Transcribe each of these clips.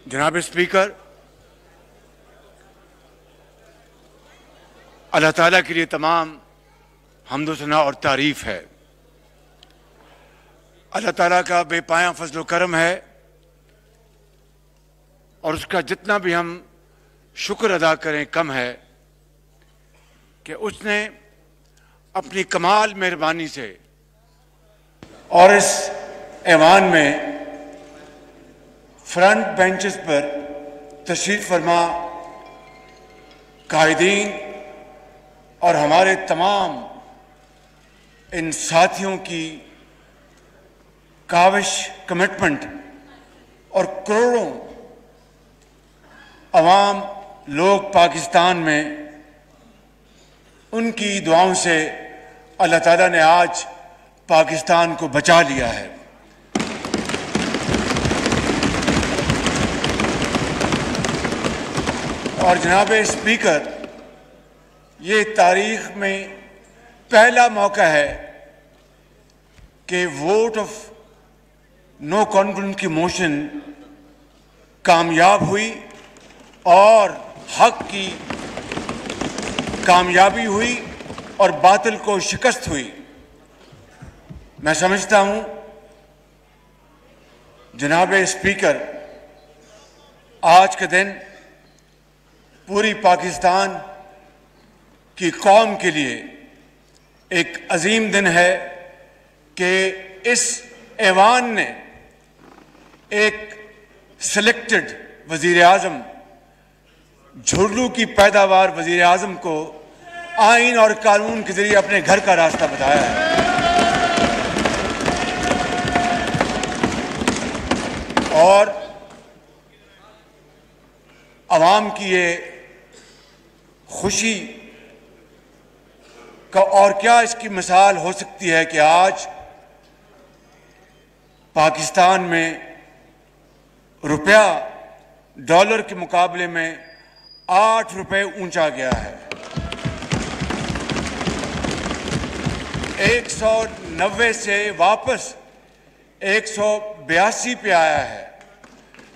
जनाब स्पीकर, अल्लाह ताला के लिए तमाम हम्द सना और तारीफ है। अल्लाह ताला का बेपाया फजल करम है और उसका जितना भी हम शुक्र अदा करें कम है कि उसने अपनी कमाल मेहरबानी से और इस ऐवान में फ्रंट बेंचेस पर तशरीफ फरमा कायदीन और हमारे तमाम इन साथियों की काविश, कमिटमेंट और करोड़ों अवाम लोग पाकिस्तान में उनकी दुआओं से अल्लाह ताला ने आज पाकिस्तान को बचा लिया है। और जनाब स्पीकर, ये तारीख में पहला मौका है कि वोट ऑफ नो कॉन्फिडेंस की मोशन कामयाब हुई और हक की कामयाबी हुई और बातिल को शिकस्त हुई। मैं समझता हूं जनाब स्पीकर, आज के दिन पूरी पाकिस्तान की कौम के लिए एक अजीम दिन है कि इस ऐवान ने एक सिलेक्टेड वजीर आजम, झुर्लू की पैदावार वजीर आजम को आइन और कानून के जरिए अपने घर का रास्ता बताया है। और अवाम की ये खुशी का और क्या इसकी मिसाल हो सकती है कि आज पाकिस्तान में रुपया डॉलर के मुकाबले में 8 रुपए ऊंचा गया है। 190 से वापस 182 पे आया है।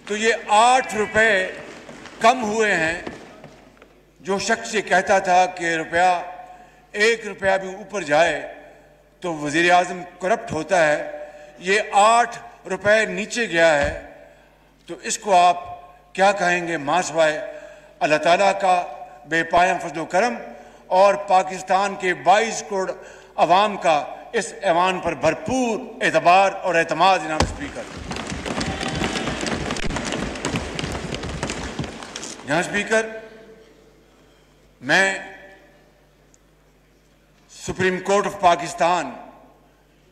तो ये 8 रुपए कम हुए हैं। जो शख्स ये कहता था कि रुपया 1 रुपया भी ऊपर जाए तो वजीर आजम करप्ट होता है, ये 8 रुपए नीचे गया है। तो इसको आप क्या कहेंगे? मासवाए अल्लाह ताला का बेपाया फजल करम और पाकिस्तान के 22 करोड़ अवाम का इस ऐवान पर भरपूर एतबार और एतमाद। जनाब स्पीकर, जनाब स्पीकर, मैं सुप्रीम कोर्ट ऑफ पाकिस्तान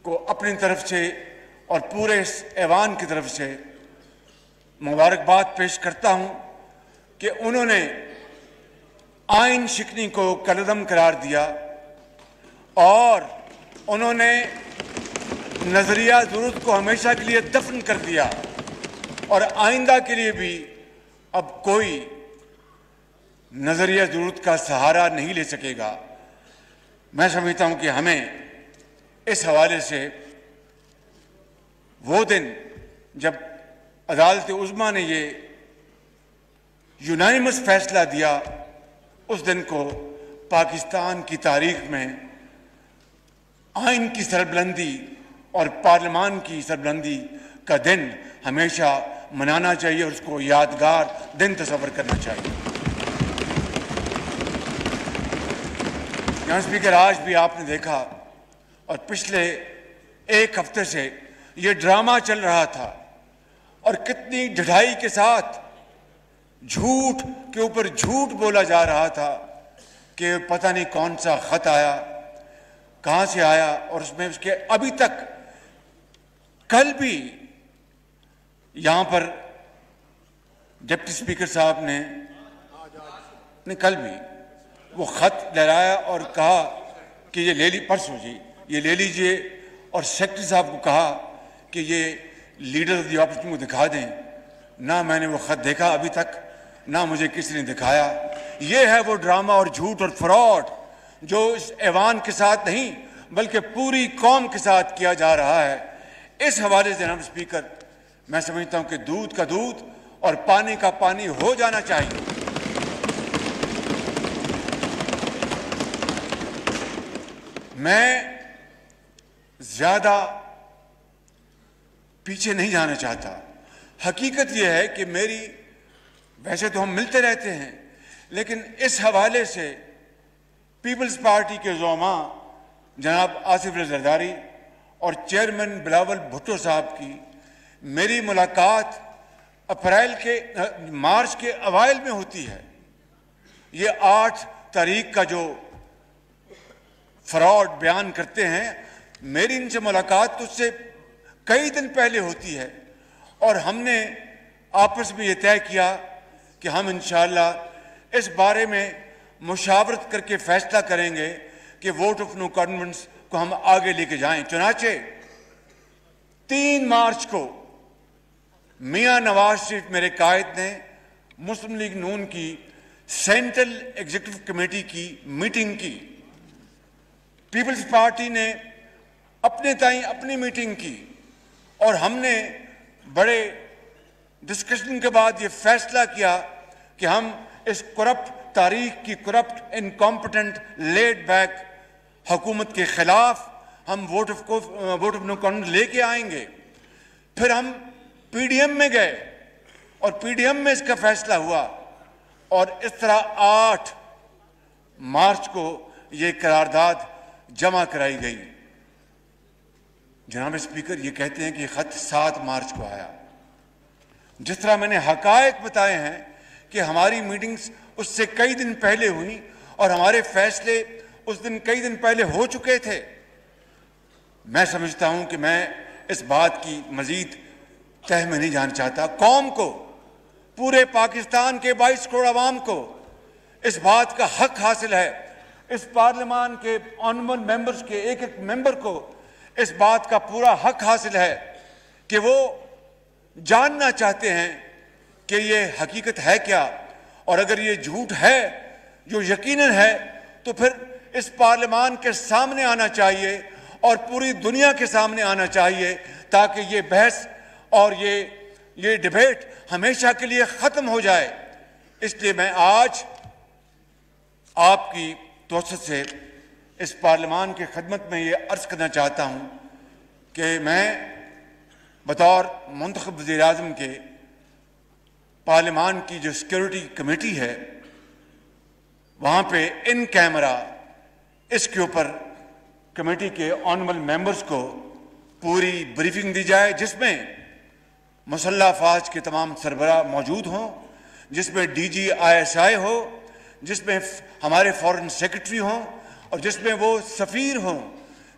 को अपनी तरफ से और पूरे इस ऐवान की तरफ से मुबारकबाद पेश करता हूं कि उन्होंने आइन शिकनी को कलअदम करार दिया और उन्होंने नजरिया ज़रूरत को हमेशा के लिए दफन कर दिया और आइंदा के लिए भी अब कोई नजरिया ज़रूरत का सहारा नहीं ले सकेगा। मैं समझता हूं कि हमें इस हवाले से वो दिन जब अदालत उज़्मा ने ये यूनानिमस फैसला दिया, उस दिन को पाकिस्तान की तारीख में आइन की सरबुलंदी और पार्लियामान की सरबुलंदी का दिन हमेशा मनाना चाहिए और उसको यादगार दिन तस्वर करना चाहिए। जनाब स्पीकर, आज भी आपने देखा और पिछले एक हफ्ते से ये ड्रामा चल रहा था और कितनी ढिठाई के साथ झूठ के ऊपर झूठ बोला जा रहा था कि पता नहीं कौन सा खत आया, कहां से आया, और उसमें उसके अभी तक कल भी यहां पर डिप्टी स्पीकर साहब ने कल भी वो खत लहराया और कहा कि ये ले ली, परसों जी ये ले लीजिए, और सेक्रेटरी साहब को कहा कि ये लीडर ऑफ द ऑपोजिशन को दिखा दें। ना मैंने वो खत देखा अभी तक, ना मुझे किसी ने दिखाया। ये है वो ड्रामा और झूठ और फ्रॉड जो इस ऐवान के साथ नहीं बल्कि पूरी कौम के साथ किया जा रहा है। इस हवाले से जनाब स्पीकर, मैं समझता हूं कि दूध का दूध और पानी का पानी हो जाना चाहिए। मैं ज्यादा पीछे नहीं जाना चाहता। हकीकत यह है कि मेरी, वैसे तो हम मिलते रहते हैं, लेकिन इस हवाले से पीपल्स पार्टी के ज़ोमा जनाब आसिफ जरदारी और चेयरमैन बिलावल भुट्टो साहब की मेरी मुलाकात मार्च के अवाइल में होती है। ये 8 तारीख का जो फ्रॉड बयान करते हैं, मेरी इनसे मुलाकात तो उससे कई दिन पहले होती है और हमने आपस में ये तय किया कि हम इंशाअल्लाह इस बारे में मुशावरत करके फैसला करेंगे कि वोट ऑफ नो कॉन्फिडेंस को हम आगे लेके जाएं। चुनाचे 3 मार्च को मियां नवाज शरीफ मेरे कायद ने मुस्लिम लीग नून की सेंट्रल एग्जीक्यूटिव कमेटी की मीटिंग की। पीपल्स पार्टी ने अपने ताईं अपनी मीटिंग की और हमने बड़े डिस्कशन के बाद ये फैसला किया कि हम इस करप्ट तारीख की, करप्ट इनकॉम्पिटेंट लेड बैक हुकूमत के खिलाफ हम वोट ऑफ नो कॉन्फिडेंस लेके आएंगे। फिर हम पीडीएम में गए और पीडीएम में इसका फैसला हुआ और इस तरह 8 मार्च को ये करारदाद जमा कराई गई। जनाब स्पीकर, ये कहते हैं कि खत 7 मार्च को आया। जिस तरह मैंने हकायक बताए हैं कि हमारी मीटिंग्स उससे कई दिन पहले हुई और हमारे फैसले उस दिन कई दिन पहले हो चुके थे, मैं समझता हूं कि मैं इस बात की मजीद तह में नहीं जाना चाहता। कौम को, पूरे पाकिस्तान के 22 करोड़ आवाम को इस बात का हक हासिल है, इस पार्लियामान के ऑनरेबल मेंबर्स के एक एक मेंबर को इस बात का पूरा हक हासिल है कि वो जानना चाहते हैं कि ये हकीकत है क्या, और अगर ये झूठ है जो यकीनन है तो फिर इस पार्लियामान के सामने आना चाहिए और पूरी दुनिया के सामने आना चाहिए ताकि ये बहस और ये डिबेट हमेशा के लिए खत्म हो जाए। इसलिए मैं आज आपकी तोसत से इस पार्लियामान की खिदमत में ये अर्ज करना चाहता हूँ कि मैं बतौर मुंतखब वज़ीर-ए-आज़म के पार्लियामान की जो सिक्योरिटी कमेटी है वहाँ पे इन कैमरा इसके ऊपर कमेटी के ऑनरेबल मेंबर्स को पूरी ब्रीफिंग दी जाए, जिसमें मुसल्लह अफवाज के तमाम सरबराह मौजूद हों, जिसमें DG ISI हो, जिसमें हमारे फॉरेन सेक्रेटरी हों और जिसमें वो सफ़ीर हों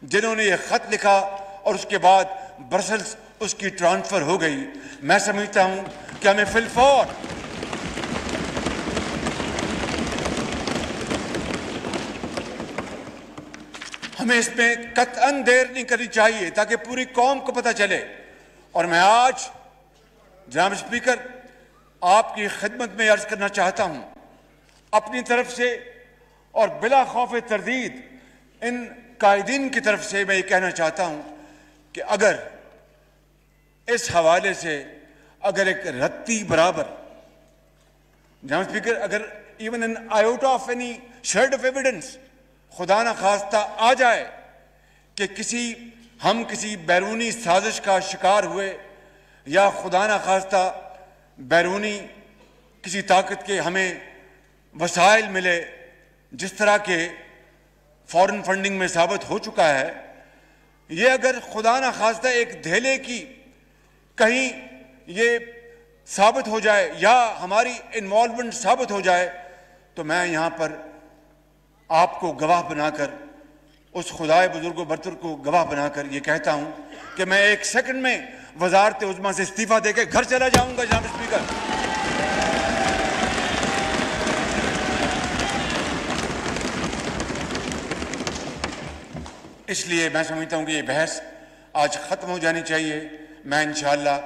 जिन्होंने ये ख़त लिखा और उसके बाद ब्रसल्स उसकी ट्रांसफ़र हो गई। मैं समझता हूँ कि हमें फिलफौर हमें इसमें कतअन देर नहीं करनी चाहिए ताकि पूरी कौम को पता चले। और मैं आज जनाब स्पीकर आपकी खिदमत में अर्ज करना चाहता हूँ अपनी तरफ से और बिला खौफ तरदीद इन कायदीन की तरफ से मैं ये कहना चाहता हूँ कि अगर इस हवाले से अगर एक रत्ती बराबर, जनाब स्पीकर, अगर even an iota of any shade of evidence खुदा न खास्ता आ जाए कि हम किसी बैरूनी साजिश का शिकार हुए या खुदा न खास्ता बैरूनी किसी ताकत के हमें वसाइल मिले, जिस तरह के फॉरेन फंडिंग में साबित हो चुका है, ये अगर खुदा न खास्ता एक धेले की कहीं ये साबित हो जाए या हमारी इन्वॉल्वमेंट साबित हो जाए तो मैं यहाँ पर आपको गवाह बनाकर, उस खुदाए बुजुर्ग बरतर को गवाह बनाकर ये कहता हूँ कि मैं 1 सेकंड में वजारत उज़्मा से इस्तीफा देकर घर चला जाऊँगा। जनाब स्पीकर, इसलिए मैं समझता हूँ कि ये बहस आज ख़त्म हो जानी चाहिए। मैं इंशाअल्लाह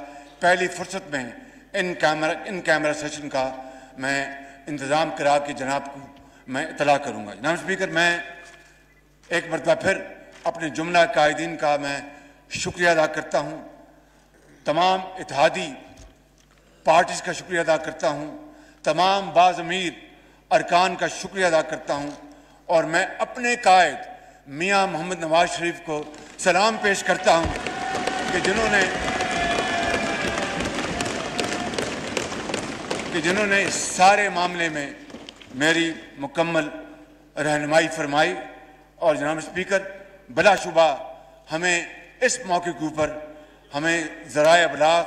पहली फुर्सत में इन कैमरा सेशन का मैं इंतज़ाम करा के जनाब को मैं इतला करूँगा। जनाब स्पीकर, मैं एक मरतबा फिर अपने जुमला कायदीन का मैं शुक्रिया अदा करता हूँ। तमाम इत्तेहादी पार्टीज का शुक्रिया अदा करता हूँ, तमाम बाज़मीर अरकान का शुक्रिया अदा करता हूँ और मैं अपने कायद मियाँ मोहम्मद नवाज शरीफ को सलाम पेश करता हूँ कि जिन्होंने इस सारे मामले में मेरी मुकम्मल रहनुमाई फरमाई। और जनाब स्पीकर, बिलाशुबा हमें इस मौके के ऊपर हमें ज़राए अबलाग,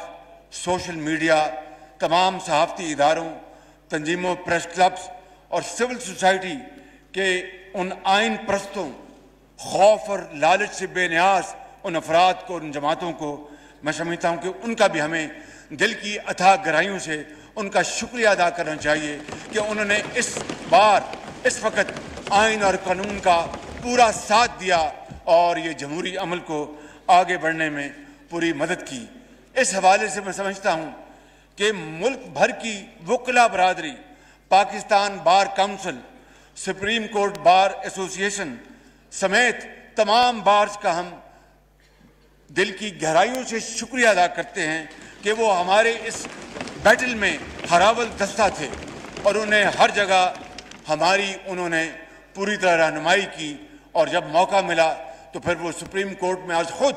सोशल मीडिया, तमाम सहाफ़ती इदारों, तंजीमों, प्रेस क्लब्स और सिविल सोसाइटी के उन आइन परस्तों, खौफ और लालच से बेनियाज उन अफराद को, उन जमातों को मैं समझता हूँ कि उनका भी हमें दिल की अथाह गहराइयों से उनका शुक्रिया अदा करना चाहिए कि उन्होंने इस बार इस वक्त आइन और कानून का पूरा साथ दिया और ये जमहूरी अमल को आगे बढ़ने में पूरी मदद की। इस हवाले से मैं समझता हूँ कि मुल्क भर की वकला बरादरी, Pakistan bar council, supreme court bar association समेत तमाम बार्स का हम दिल की गहराइयों से शुक्रिया अदा करते हैं कि वो हमारे इस बैटल में हरावल दस्ता थे और उन्हें हर जगह हमारी उन्होंने पूरी तरह रहनुमाई की। और जब मौका मिला तो फिर वो सुप्रीम कोर्ट में आज खुद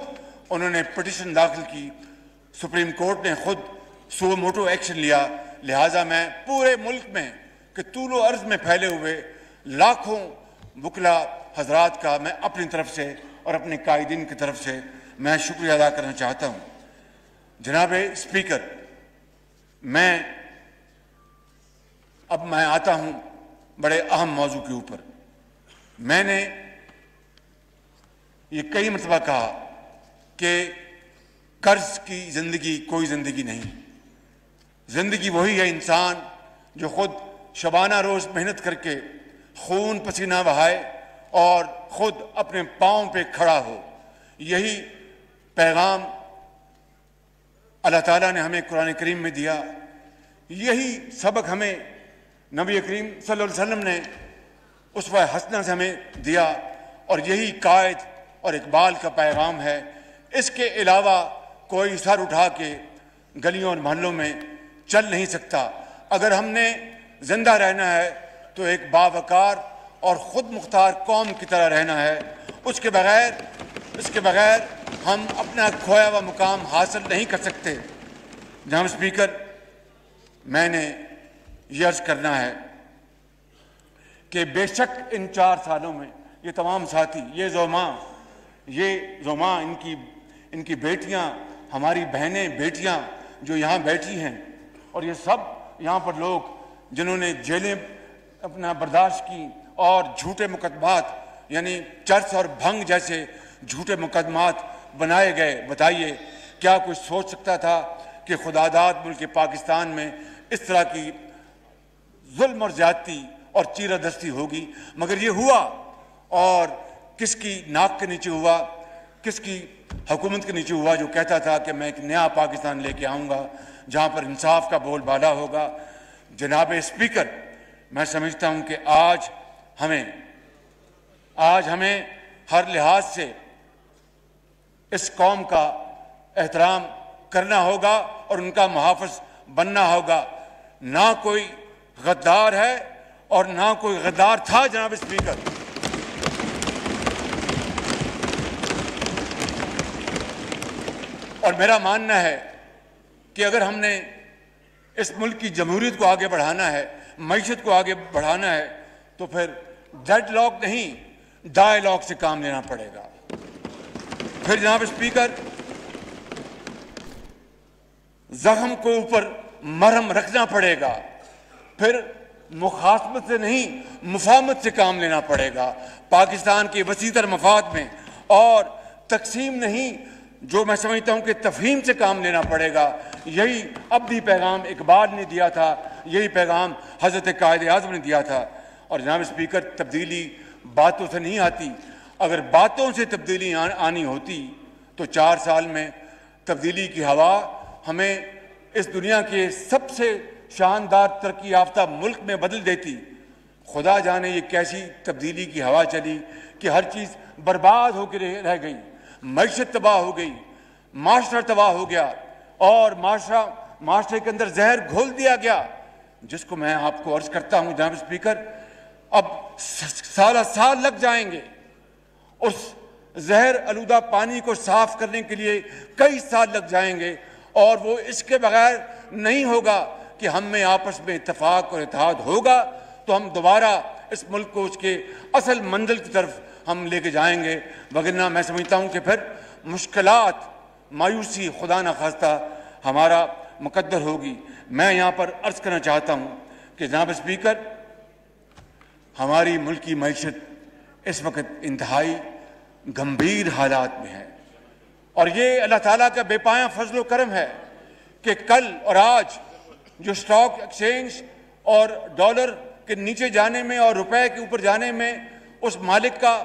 उन्होंने पिटिशन दाखिल की, सुप्रीम कोर्ट ने खुद सो मोटो एक्शन लिया। लिहाजा मैं पूरे मुल्क में कि तूलो अर्ज में फैले हुए लाखों वकला हजरात का मैं अपनी तरफ से और अपने कायदीन की तरफ से मैं शुक्रिया अदा करना चाहता हूँ। जनाब स्पीकर, मैं आता हूँ बड़े अहम मौजू के ऊपर। मैंने ये कई मरतबा कहा कि कर्ज की ज़िंदगी कोई ज़िंदगी नहीं। ज़िंदगी वही है इंसान जो खुद शबाना रोज़ मेहनत करके खून पसीना बहाए और ख़ुद अपने पाँव पे खड़ा हो। यही पैगाम अल्लाह ताला ने हमें कुरान करीम में दिया, यही सबक हमें नबी करीम सल्लल्लाहु अलैहि वसल्लम ने उसवा हसना से हमें दिया और यही कायद और इकबाल का पैगाम है। इसके अलावा कोई सर उठा के गलियों और मोहल्लों में चल नहीं सकता। अगर हमने जिंदा रहना है तो एक बावकार और ख़ुद मुख्तार कौम की तरह रहना है। इसके बगैर हम अपना खोया हुआ मुकाम हासिल नहीं कर सकते। जनाब स्पीकर, मैंने ये अर्ज़ करना है कि बेशक इन 4 सालों में ये तमाम साथी, ये ज़ोमा इनकी बेटियां, हमारी बहनें बेटियां जो यहाँ बैठी हैं और ये सब यहाँ पर लोग जिन्होंने जेलें अपना बर्दाश्त की और झूठे मुकदमात यानी चर्च और भंग जैसे झूठे मुकदमात बनाए गए। बताइए क्या कोई सोच सकता था कि खुदादाद मुल्क पाकिस्तान में इस तरह की जुल्म और ज्यादती और चीरादस्ती होगी? मगर ये हुआ और किसकी नाक के नीचे हुआ, किसकी हुकूमत के नीचे हुआ जो कहता था कि मैं एक नया पाकिस्तान लेके आऊँगा जहाँ पर इंसाफ का बोलबाला होगा। जनाब स्पीकर, मैं समझता हूँ कि आज हमें हर लिहाज से इस कौम का एहतराम करना होगा और उनका मुहाफ़िज़ बनना होगा। ना कोई गद्दार है और ना कोई गद्दार था। जनाब स्पीकर, और मेरा मानना है कि अगर हमने इस मुल्क की जमहूरियत को आगे बढ़ाना है, मईशत को आगे बढ़ाना है, तो फिर डेडलॉक नहीं डायलॉग से काम लेना पड़ेगा। फिर जनाब स्पीकर, जख्म को ऊपर मरहम रखना पड़ेगा। फिर मुखासमत से नहीं मुफाहमत से काम लेना पड़ेगा पाकिस्तान के वसीतर मफाद में, और तकसीम नहीं, जो मैं समझता हूं कि तफहीम से काम लेना पड़ेगा। यही अब्दी पैगाम इकबाल ने दिया था, यही पैगाम हज़रत कायद आज़म ने दिया था। और जनाब स्पीकर, तब्दीली बातों से नहीं आती। अगर बातों से तब्दीली आनी होती तो 4 साल में तब्दीली की हवा हमें इस दुनिया के सबसे शानदार तरक्की याफ्ता मुल्क में बदल देती। खुदा जाने ये कैसी तब्दीली की हवा चली कि हर चीज़ बर्बाद होकर रह गई, मईशत तबाह हो गई, माशरा तबाह हो गया और माशरे के अंदर जहर घोल दिया गया, जिसको मैं आपको अर्ज करता हूं जनाब स्पीकर, अब साल लग जाएंगे उस जहर आलूदा पानी को साफ करने के लिए, कई साल लग जाएंगे, और वो इसके बगैर नहीं होगा कि हम में आपस में इत्तेफाक और इत्तेहाद होगा तो हम दोबारा इस मुल्क को उसके असल मंजिल की तरफ हम लेके जाएंगे। वगरना मैं समझता हूँ कि फिर मुश्किलात, मायूसी खुदा न खास्ता हमारा मुकद्दर होगी। मैं यहाँ पर अर्ज करना चाहता हूँ कि जनाब स्पीकर, हमारी मुल्क की मईशत इस वक्त इंतहाई गंभीर हालात में है, और ये अल्लाह ताला का बेपाया फजल व करम है कि कल और आज जो स्टॉक एक्सचेंज और डॉलर के नीचे जाने में और रुपए के ऊपर जाने में उस मालिक का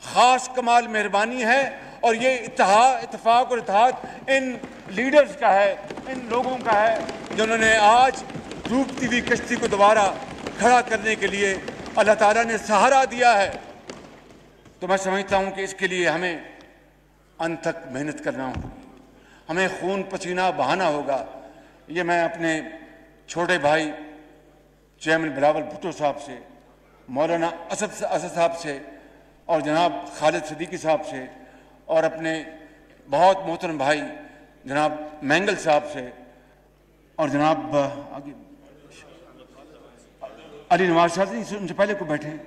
खास कमाल मेहरबानी है, और ये इत्तेफाक और इत्तेहाद इन लीडर्स का है, इन लोगों का है जिन्होंने आज डूबती हुई कश्ती को दोबारा खड़ा करने के लिए अल्लाह ताला ने सहारा दिया है। तो मैं समझता हूँ कि इसके लिए हमें अंत तक मेहनत करना होगी, हमें खून पसीना बहाना होगा। ये मैं अपने छोटे भाई चेयरमैन बिलावल भुट्टो साहब से, मौलाना असद साहब से, और जनाब खालिद सिद्दीकी साहब से, और अपने बहुत मोहतरम भाई जनाब मैंगल साहब से, और जनाब आगे अली नवाज शाह से, उनसे पहले को बैठे हैं,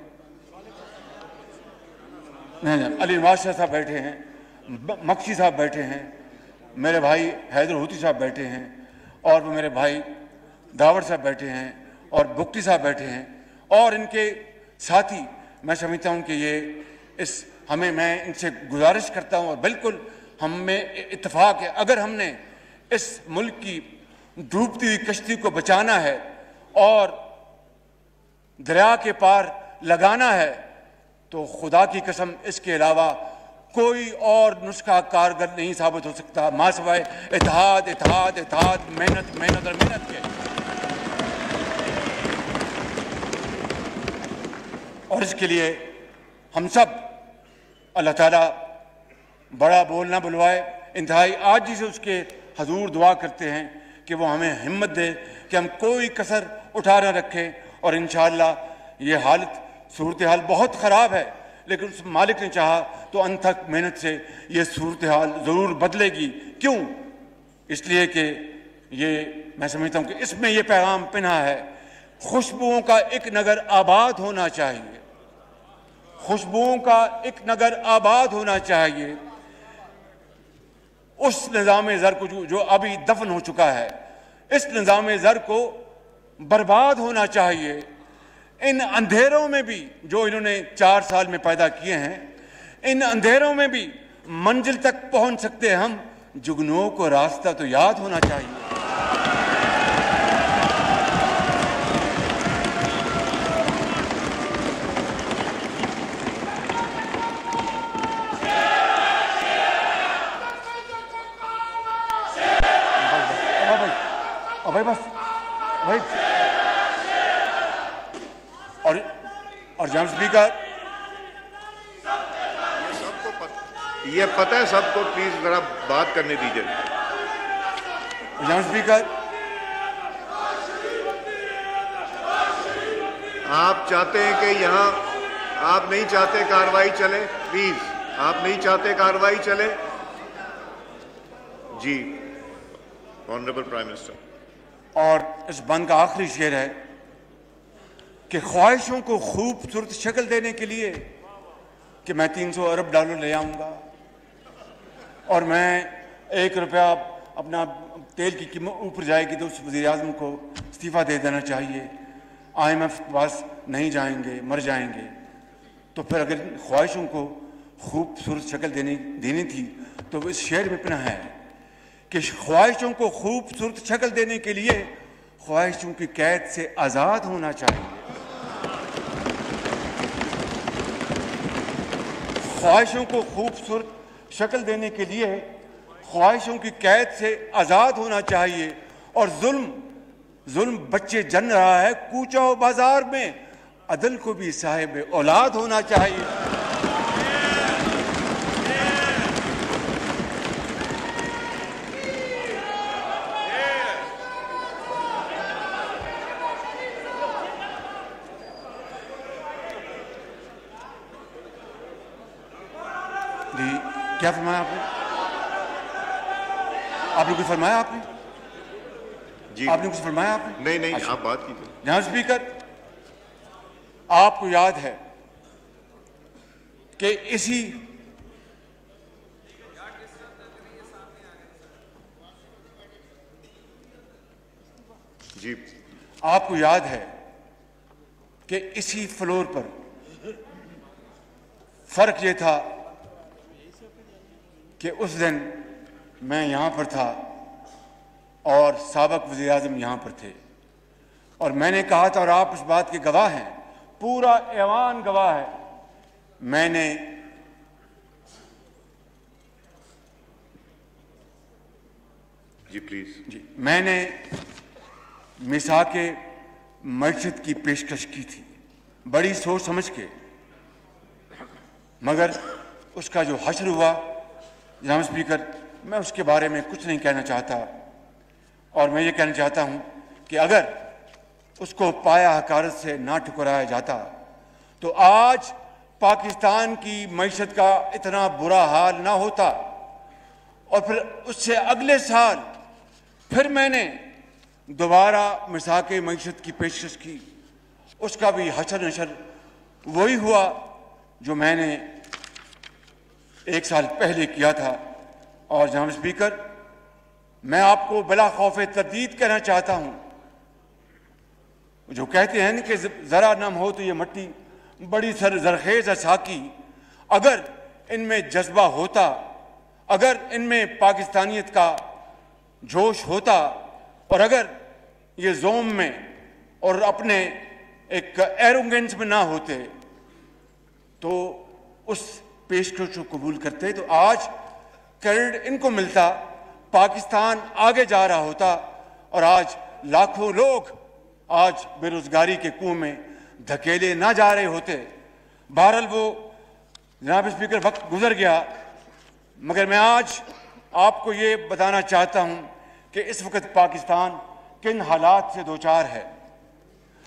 नहीं अली नवाज शाह साहब बैठे हैं, मक्सी साहब बैठे हैं, मेरे भाई हैदर हुती साहब बैठे हैं, और वो मेरे भाई दावर साहब बैठे हैं, और बुक्टी साहब बैठे हैं, और इनके साथी। मैं समझता हूँ कि मैं इनसे गुजारिश करता हूँ, और बिल्कुल हम में इत्तेफाक है, अगर हमने इस मुल्क की डूबती हुई कश्ती को बचाना है और दरिया के पार लगाना है, तो खुदा की कसम इसके अलावा कोई और नुस्खा कारगर नहीं साबित हो सकता मां सिवाय इत्तेहाद, इत्तेहाद, इत्तेहाद, मेहनत, मेहनत और मेहनत के। और इसके लिए हम सब अल्लाह ताला बड़ा बोल ना बुलवाए, इंतहाई आजी से उसके हजूर दुआ करते हैं कि वो हमें हिम्मत दे कि हम कोई कसर उठा ना रखें, और इंशाअल्लाह ये हालत सूरत हाल बहुत ख़राब है, लेकिन उस मालिक ने चाहा तो अंत तक मेहनत से ये सूरत हाल ज़रूर बदलेगी। क्यों? इसलिए कि ये मैं समझता हूँ कि इसमें ये पैगाम पिना है, खुशबुओं का एक नगर आबाद होना चाहिए, खुशबुओं का एक नगर आबाद होना चाहिए। उस निज़ाम ज़र को जो अभी दफन हो चुका है, इस निज़ाम ज़र को बर्बाद होना चाहिए। इन अंधेरों में भी जो इन्होंने 4 साल में पैदा किए हैं, इन अंधेरों में भी मंजिल तक पहुंच सकते हैं हम, जुगनुओं को रास्ता तो याद होना चाहिए। भाई बस भाई, और जनाब स्पीकर, ये पता है सबको, प्लीज जरा बात करने दीजिए। जनाब स्पीकर, आप चाहते हैं कि यहाँ, आप नहीं चाहते कार्रवाई चले, प्लीज आप नहीं चाहते कार्रवाई चले जी। Honourable prime minister. और इस बंद का आखिरी शेर है कि ख्वाहिशों को खूबसूरत शक्ल देने के लिए कि मैं 300 अरब डॉलर ले आऊँगा और मैं 1 रुपया अपना तेल की कीमत ऊपर जाएगी तो उस वज़ीर आज़म को इस्तीफ़ा दे देना चाहिए, IMF के पास नहीं जाएंगे, मर जाएंगे। तो फिर अगर ख्वाहिशों को खूबसूरत शक्ल देनी थी तो इस शेर में पना है कि ख्वाहिशों को खूबसूरत शक्ल देने के लिए ख्वाहिशों की कैद से आज़ाद होना चाहिए। ख्वाहिशों को खूबसूरत शक्ल देने के लिए ख्वाहिशों की कैद से आज़ाद होना चाहिए। और जुल्म बच्चे जन रहा है कूचा बाजार में, अदल को भी साहिब औलाद होना चाहिए। क्या फरमाया आपने? आपने कुछ फरमाया? आपने जी आपने कुछ फरमाया? आपने नहीं नहीं, अच्छा। आप बात कीजिए। जनाब स्पीकर, आपको याद है कि इसी जी आपको याद है कि इसी फ्लोर पर फर्क ये था कि उस दिन मैं यहां पर था और साबिक वज़ीर आज़म यहां पर थे, और मैंने कहा था, और आप इस बात के गवाह हैं, पूरा ऐवान गवाह है, मैंने जी प्लीज जी मैंने मिसाके मस्जिद की पेशकश की थी, बड़ी सोच समझ के, मगर उसका जो हश्र हुआ जनाब स्पीकर, मैं उसके बारे में कुछ नहीं कहना चाहता, और मैं ये कहना चाहता हूं कि अगर उसको पाया हकारत से ना ठुकराया जाता तो आज पाकिस्तान की मईशत का इतना बुरा हाल ना होता। और फिर उससे अगले साल फिर मैंने दोबारा मिसाके मईशत की पेशकश की, उसका भी हशर नशर वही हुआ जो मैंने एक साल पहले किया था। और जनाब स्पीकर, मैं आपको बिला खौफ तरदीद कहना चाहता हूं, जो कहते हैं कि जरा नम हो तो ये मट्टी बड़ी जरखेज साकी, अगर इनमें जज्बा होता, अगर इनमें पाकिस्तानियत का जोश होता, और अगर ये जोम में और अपने एक एरोगेंस में ना होते तो उस पेशकश को कबूल करते तो आज क्रेडिट इनको मिलता, पाकिस्तान आगे जा रहा होता, और आज लाखों लोग आज बेरोजगारी के कुएं में धकेले ना जा रहे होते। बहरहाल वो जनाब स्पीकर वक्त गुजर गया, मगर मैं आज आपको ये बताना चाहता हूं कि इस वक्त पाकिस्तान किन हालात से दो चार है।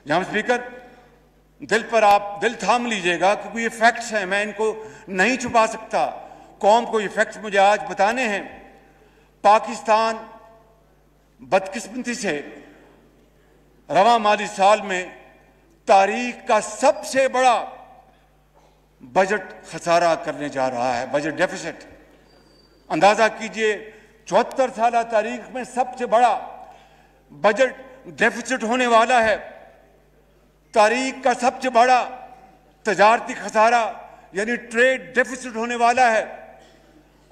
जनाब स्पीकर, दिल पर आप दिल थाम लीजिएगा, क्योंकि ये फैक्ट्स हैं, मैं इनको नहीं छुपा सकता। कौम को ये फैक्ट्स मुझे आज बताने हैं। पाकिस्तान बदकिस्मती से रवा माली साल में तारीख का सबसे बड़ा बजट खसारा करने जा रहा है, बजट डेफिसिट। अंदाजा कीजिए, 74 साल तारीख में सबसे बड़ा बजट डेफिसिट होने वाला है। तारीख का सबसे बड़ा तजारती खसारा यानी ट्रेड डेफिसिट होने वाला है।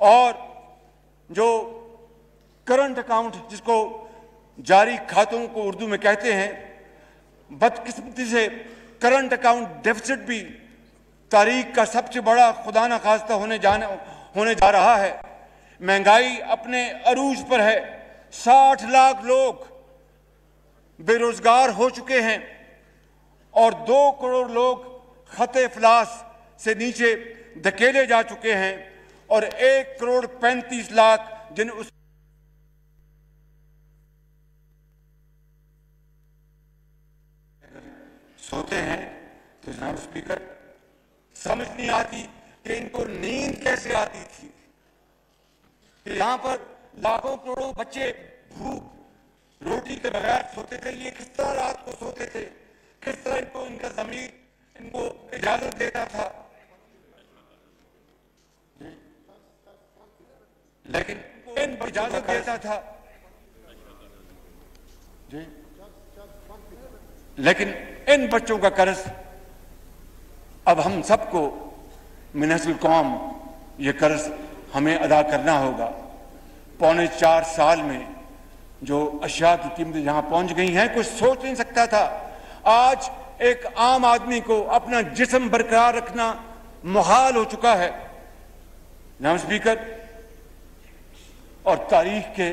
और जो करंट अकाउंट, जिसको जारी खातों को उर्दू में कहते हैं, बदकिस्मती से करंट अकाउंट डेफिसिट भी तारीख का सबसे बड़ा खुदा न खास्ता होने जा रहा है। महंगाई अपने अरूज पर है, 60 लाख लोग बेरोजगार हो चुके हैं और 2 करोड़ लोग खते इफलास से नीचे धकेले जा चुके हैं, और 1 करोड़ 35 लाख जिन उस सोते हैं। तो जनाब स्पीकर, समझ नहीं आती कि इनको नींद कैसे आती थी कि यहां पर लाखों करोड़ों बच्चे भूख रोटी के बगैर सोते थे। ये किस तरह रात को सोते थे, किस तरह इनको इनका ज़मीर इनको इजाजत देता था। लेकिन इनको इजाजत देता था जी, लेकिन इन बच्चों का कर्ज अब हम सबको मिनहजुल कौम ये कर्ज हमें अदा करना होगा। 3.25 साल में जो अशिया की कीमतें जहां पहुंच गई हैं, कुछ सोच नहीं सकता था। आज एक आम आदमी को अपना जिस्म बरकरार रखना मुहाल हो चुका है। जनाब स्पीकर, और तारीख के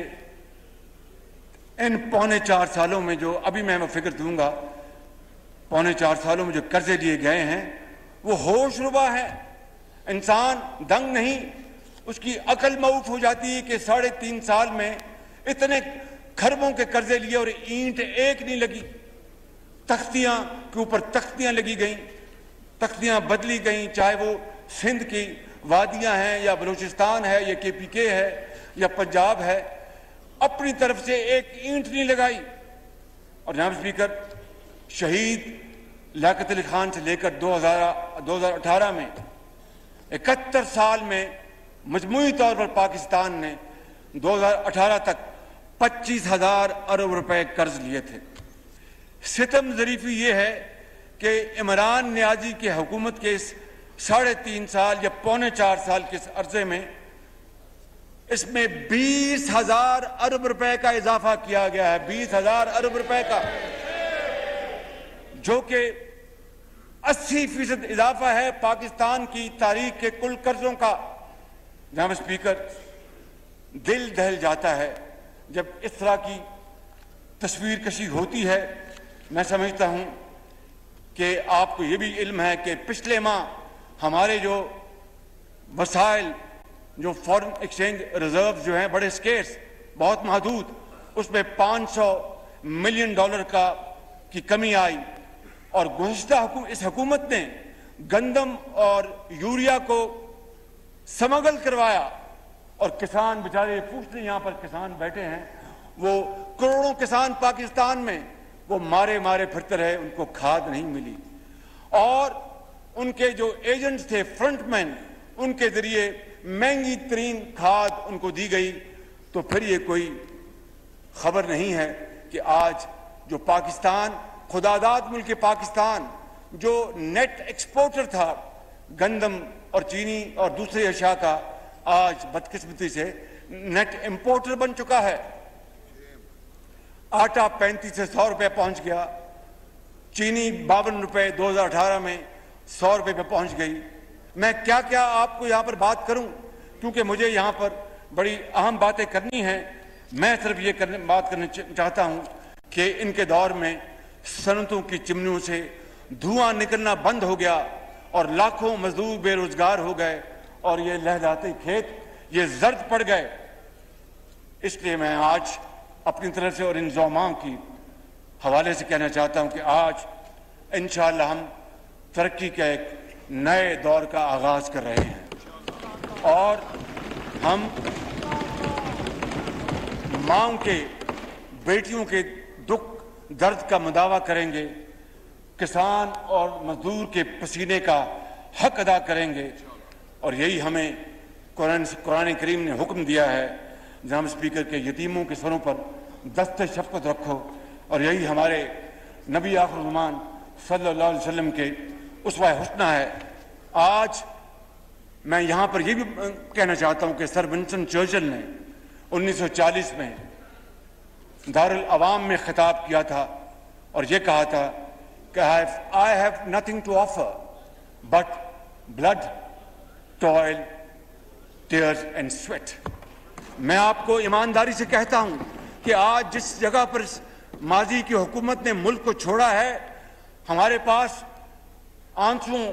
इन 3.25 सालों में जो अभी मैं वो फिक्र दूंगा, 3.25 सालों में जो कर्जे लिए गए हैं वो होशरुबा है। इंसान दंग नहीं, उसकी अकल मऊफ हो जाती है कि 3.5 साल में इतने खरबों के कर्जे लिए और ईंट एक नहीं लगी। तख्तियां के ऊपर तख्तियां लगी गई, तख्तियां बदली गई, चाहे वो सिंध की वादियां हैं या बलूचिस्तान है या KPK है या पंजाब है, अपनी तरफ से एक ईंट नहीं लगाई। और जनाब स्पीकर, शहीद लियाकत अली खान से लेकर 2018 में 71 साल में मजमूई तौर पर पाकिस्तान ने 2018 तक 25,000 अरब रुपए कर्ज लिए थे। सितम ज़रीफ़ी ये है कि इमरान नियाज़ी की हुकूमत के इस 3.5 साल या पौने 4 साल के इस अरसे में इसमें 20,000 अरब रुपए का इजाफा किया गया है। 20,000 अरब रुपए का, जो कि 80% इजाफा है पाकिस्तान की तारीख के कुल कर्जों का। जनाब स्पीकर, दिल दहल जाता है जब इस तरह की तस्वीर कशी होती है। मैं समझता हूं कि आपको यह भी इल्म है कि पिछले माह हमारे जो वसाइल, जो फॉरेन एक्सचेंज रिजर्व जो हैं बड़े स्केर्स, बहुत महदूद, उसमें $500 मिलियन की कमी आई। और गुज़िश्ता इस हुकूमत ने गंदम और यूरिया को स्मगल करवाया और किसान बेचारे पूछते, यहाँ पर किसान बैठे हैं, वो करोड़ों किसान पाकिस्तान में वो मारे मारे फिरते रहे, उनको खाद नहीं मिली। और उनके जो एजेंट्स थे, फ्रंटमैन, उनके जरिए महंगी तरीन खाद उनको दी गई। तो फिर ये कोई खबर नहीं है कि आज जो पाकिस्तान, खुदादाद मुल्क पाकिस्तान, जो नेट एक्सपोर्टर था गंदम और चीनी और दूसरी अशिया का, आज बदकिस्मती से नेट इंपोर्टर बन चुका है। आटा 35 से 100 रुपए पहुंच गया, चीनी 52 रुपए 2018 में 100 रुपए पे पहुंच गई। मैं क्या क्या आपको यहां पर बात करूं, क्योंकि मुझे यहां पर बड़ी अहम बातें करनी हैं। मैं सिर्फ ये बात करना चाहता हूं कि इनके दौर में सनतों की चिमनियों से धुआं निकलना बंद हो गया और लाखों मजदूर बेरोजगार हो गए और ये लहराते खेत ये जर्द पड़ गए। इसलिए मैं आज अपनी तरफ से और इन ज़ौमाओं की हवाले से कहना चाहता हूं कि आज इंशाअल्लाह हम तरक्की के एक नए दौर का आगाज कर रहे हैं और हम मांग के, बेटियों के दुख दर्द का मुदावा करेंगे, किसान और मजदूर के पसीने का हक अदा करेंगे। और यही हमें कुरान करीम ने हुक्म दिया है, जनाब स्पीकर, के यतीमों के सरों पर दस्ते शफ़क़त रखो। और यही हमारे नबी आखिर ज़मान सल्लल्लाहु अलैहि वसल्लम के उसवा हुस्ना है। आज मैं यहाँ पर यह भी कहना चाहता हूँ कि सर विंस्टन चर्चिल ने 1940 में दारुल अवाम में खिताब किया था और ये कहा था कि I have nothing to offer but blood, toil, tears and sweat. मैं आपको ईमानदारी से कहता हूं कि आज जिस जगह पर माजी की हुकूमत ने मुल्क को छोड़ा है, हमारे पास आंसुओं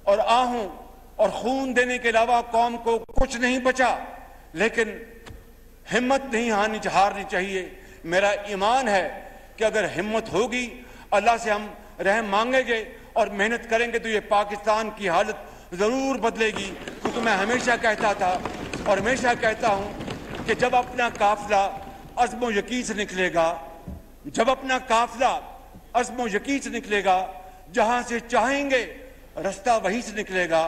और आहों और खून देने के अलावा कौम को कुछ नहीं बचा। लेकिन हिम्मत नहीं हारनी चाहिए। मेरा ईमान है कि अगर हिम्मत होगी, अल्लाह से हम रहम मांगेंगे और मेहनत करेंगे तो ये पाकिस्तान की हालत जरूर बदलेगी। क्योंकि मैं हमेशा कहता था और हमेशा कहता हूं कि जब अपना काफिला अज़्म यकीन से निकलेगा, जब अपना काफिला अज़्म यकीन से निकलेगा, जहां से चाहेंगे रास्ता वहीं से निकलेगा।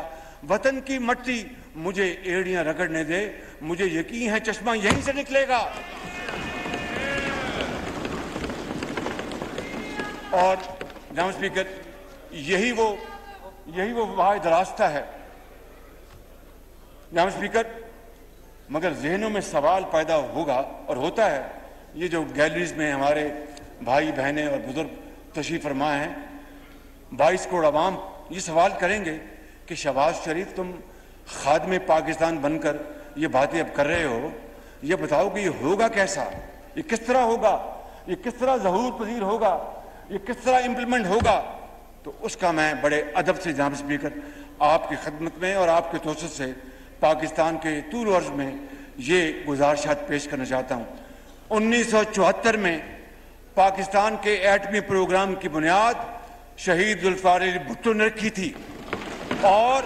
वतन की मट्टी मुझे एड़ियां रगड़ने दे, मुझे यकीन है चश्मा यहीं से निकलेगा। और जनाब स्पीकर, यही वो वाहिद रास्ता है जनाब स्पीकर। मगर जहनों में सवाल पैदा होगा और होता है। ये जो गैलरीज में हमारे भाई बहनें और बुजुर्ग तशरीफ फरमा हैं, 22 करोड़ अवाम ये सवाल करेंगे कि शहबाज शरीफ, तुम खादमे पाकिस्तान बनकर ये बातें अब कर रहे हो, ये बताओ कि ये होगा कैसा, ये किस तरह होगा, ये किस तरह ज़हूर पजीर होगा, ये किस तरह इम्प्लीमेंट होगा। तो उसका मैं बड़े अदब से जनाब स्पीकर आपकी खिदमत में और आपके तोसत से पाकिस्तान के तूल अर्ज में ये गुजारिशात पेश करना चाहता हूँ। 1974 में पाकिस्तान के एटमी प्रोग्राम की बुनियाद शहीद जुल्फ़िकार अली भुट्टो ने रखी थी और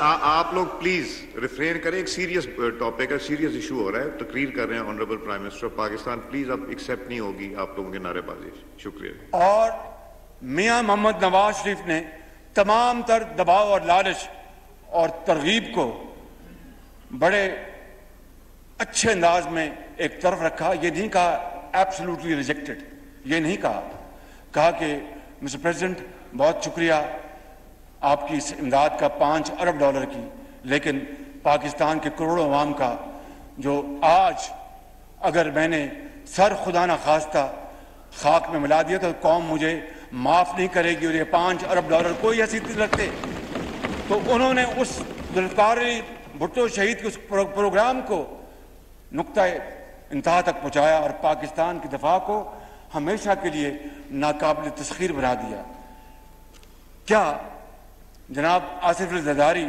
आप लोग प्लीज रिफ्रेन करें, एक सीरियस टॉपिक है, सीरियस इशू हो रहा है, तकरीर कर रहे हैं honourable prime minister of Pakistan, please अब एक्सेप्ट नहीं होगी आप लोगों की नारेबाजी। शुक्रिया। और मियां मोहम्मद नवाज शरीफ ने तमाम तर दबाव और लालच और तरगीब को बड़े अच्छे अंदाज में एक तरफ रखा। ये नहीं कहा एब्सोल्युटली रिजेक्टेड, ये नहीं कहा कि मिस्टर प्रेसिडेंट बहुत शुक्रिया आपकी इस इमदाद का 5 अरब डॉलर की, लेकिन पाकिस्तान के करोड़ों अवाम का जो आज अगर मैंने सर खुदा न खास्ता खाक में मिला दिया तो कौम मुझे माफ नहीं करेगी और ये 5 अरब डॉलर कोई हैसियत नहीं रखते। तो उन्होंने उस जुल्फ़िकार अली भुट्टो शहीद के उस प्रोग्राम को नुक्ता इंतहा तक पहुँचाया और पाकिस्तान की दफा को हमेशा के लिए नाकाबिल तस्खीर बना दिया। क्या जनाब आसिफ अली ज़रदारी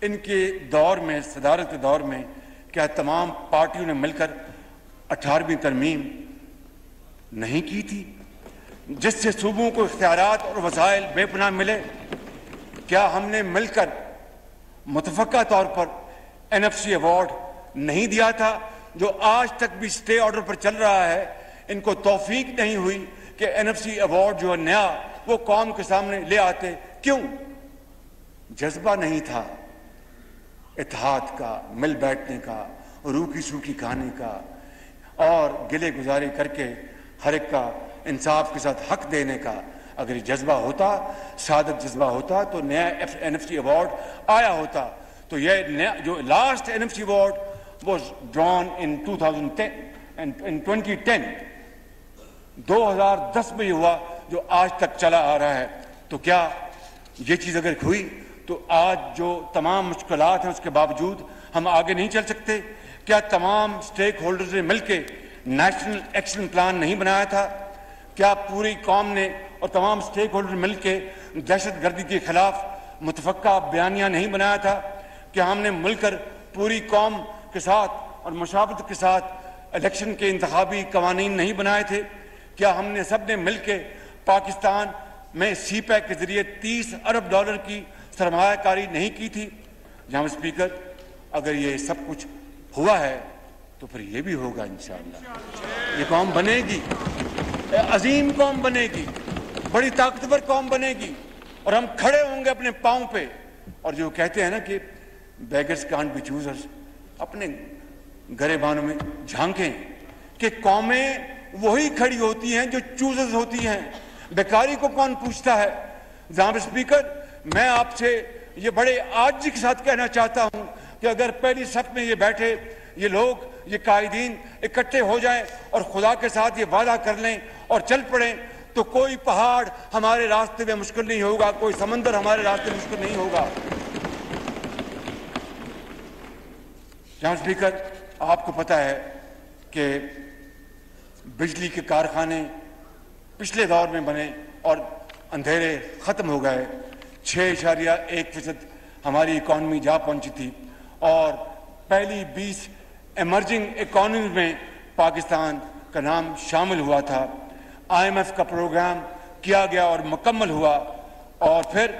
इनके दौर में, सदारत के दौर में, क्या तमाम पार्टियों ने मिलकर 18वीं तरमीम नहीं की थी जिससे सूबों को इख्तियारात और वसाइल बेपनाह मिले? क्या हमने मिलकर मुतफ़क्का तौर पर NFC अवार्ड नहीं दिया था जो आज तक भी स्टे ऑर्डर पर चल रहा है? इनको तौफीक नहीं हुई कि NFC अवार्ड जो है नया वो कौम के सामने ले आते। क्यों? जज्बा नहीं था इत्तेहाद का, मिल बैठने का, रूखी सूखी खाने का और गिले गुजारे करके हर एक का इंसाफ के साथ हक देने का। अगर ये जज्बा होता, सादक जज्बा होता तो नया NFC अवार्ड आया होता। तो ये नया जो last NFC award was drawn in 2010 2010 में हुआ जो आज तक चला आ रहा है। तो क्या ये चीज़ अगर हुई तो आज जो तमाम मुश्किलात हैं उसके बावजूद हम आगे नहीं चल सकते? क्या तमाम स्टेक होल्डर्स ने मिलकर नेशनल एक्शन प्लान नहीं बनाया था? क्या पूरी कौम ने और तमाम स्टेक होल्डर मिलकर दहशतगर्दी के खिलाफ मुतफ़क्का बयानिया नहीं बनाया था? क्या हमने मिलकर पूरी कौम के साथ और मुशावरत के साथ इलेक्शन के इंतखाबी कवानीन नहीं बनाए थे? क्या हमने सब ने मिलकर पाकिस्तान में CPEC के जरिए 30 अरब डॉलर की सरमायाकारी नहीं की थी? जनाब स्पीकर, अगर ये सब कुछ हुआ है तो फिर ये भी होगा इंशाअल्लाह। ये कौम बनेगी, अजीम कौम बनेगी, बड़ी ताकतवर कौम बनेगी और हम खड़े होंगे अपने पांव पे। और जो कहते हैं ना कि बेगर्स कांट बी चूजर्स, अपने गरेबानों में झांकें कि कौमें वही खड़ी होती हैं जो चूजर्स होती हैं। बेकारी को कौन पूछता है? जनाब स्पीकर, मैं आपसे ये बड़े आजिज़ी के साथ कहना चाहता हूं कि अगर पहली सफ में ये बैठे ये लोग, ये कायदीन इकट्ठे हो जाएं और खुदा के साथ ये वादा कर लें और चल पड़ें तो कोई पहाड़ हमारे रास्ते में मुश्किल नहीं होगा, कोई समंदर हमारे रास्ते में मुश्किल नहीं होगा। जनाब स्पीकर, आपको पता है कि बिजली के कारखाने पिछले दौर में बने और अंधेरे खत्म हो गए। 6.1% हमारी इकॉनमी जा पहुंची थी और पहली 20 इमर्जिंग इकॉनमी में पाकिस्तान का नाम शामिल हुआ था। IMF का प्रोग्राम किया गया और मुकम्मल हुआ और फिर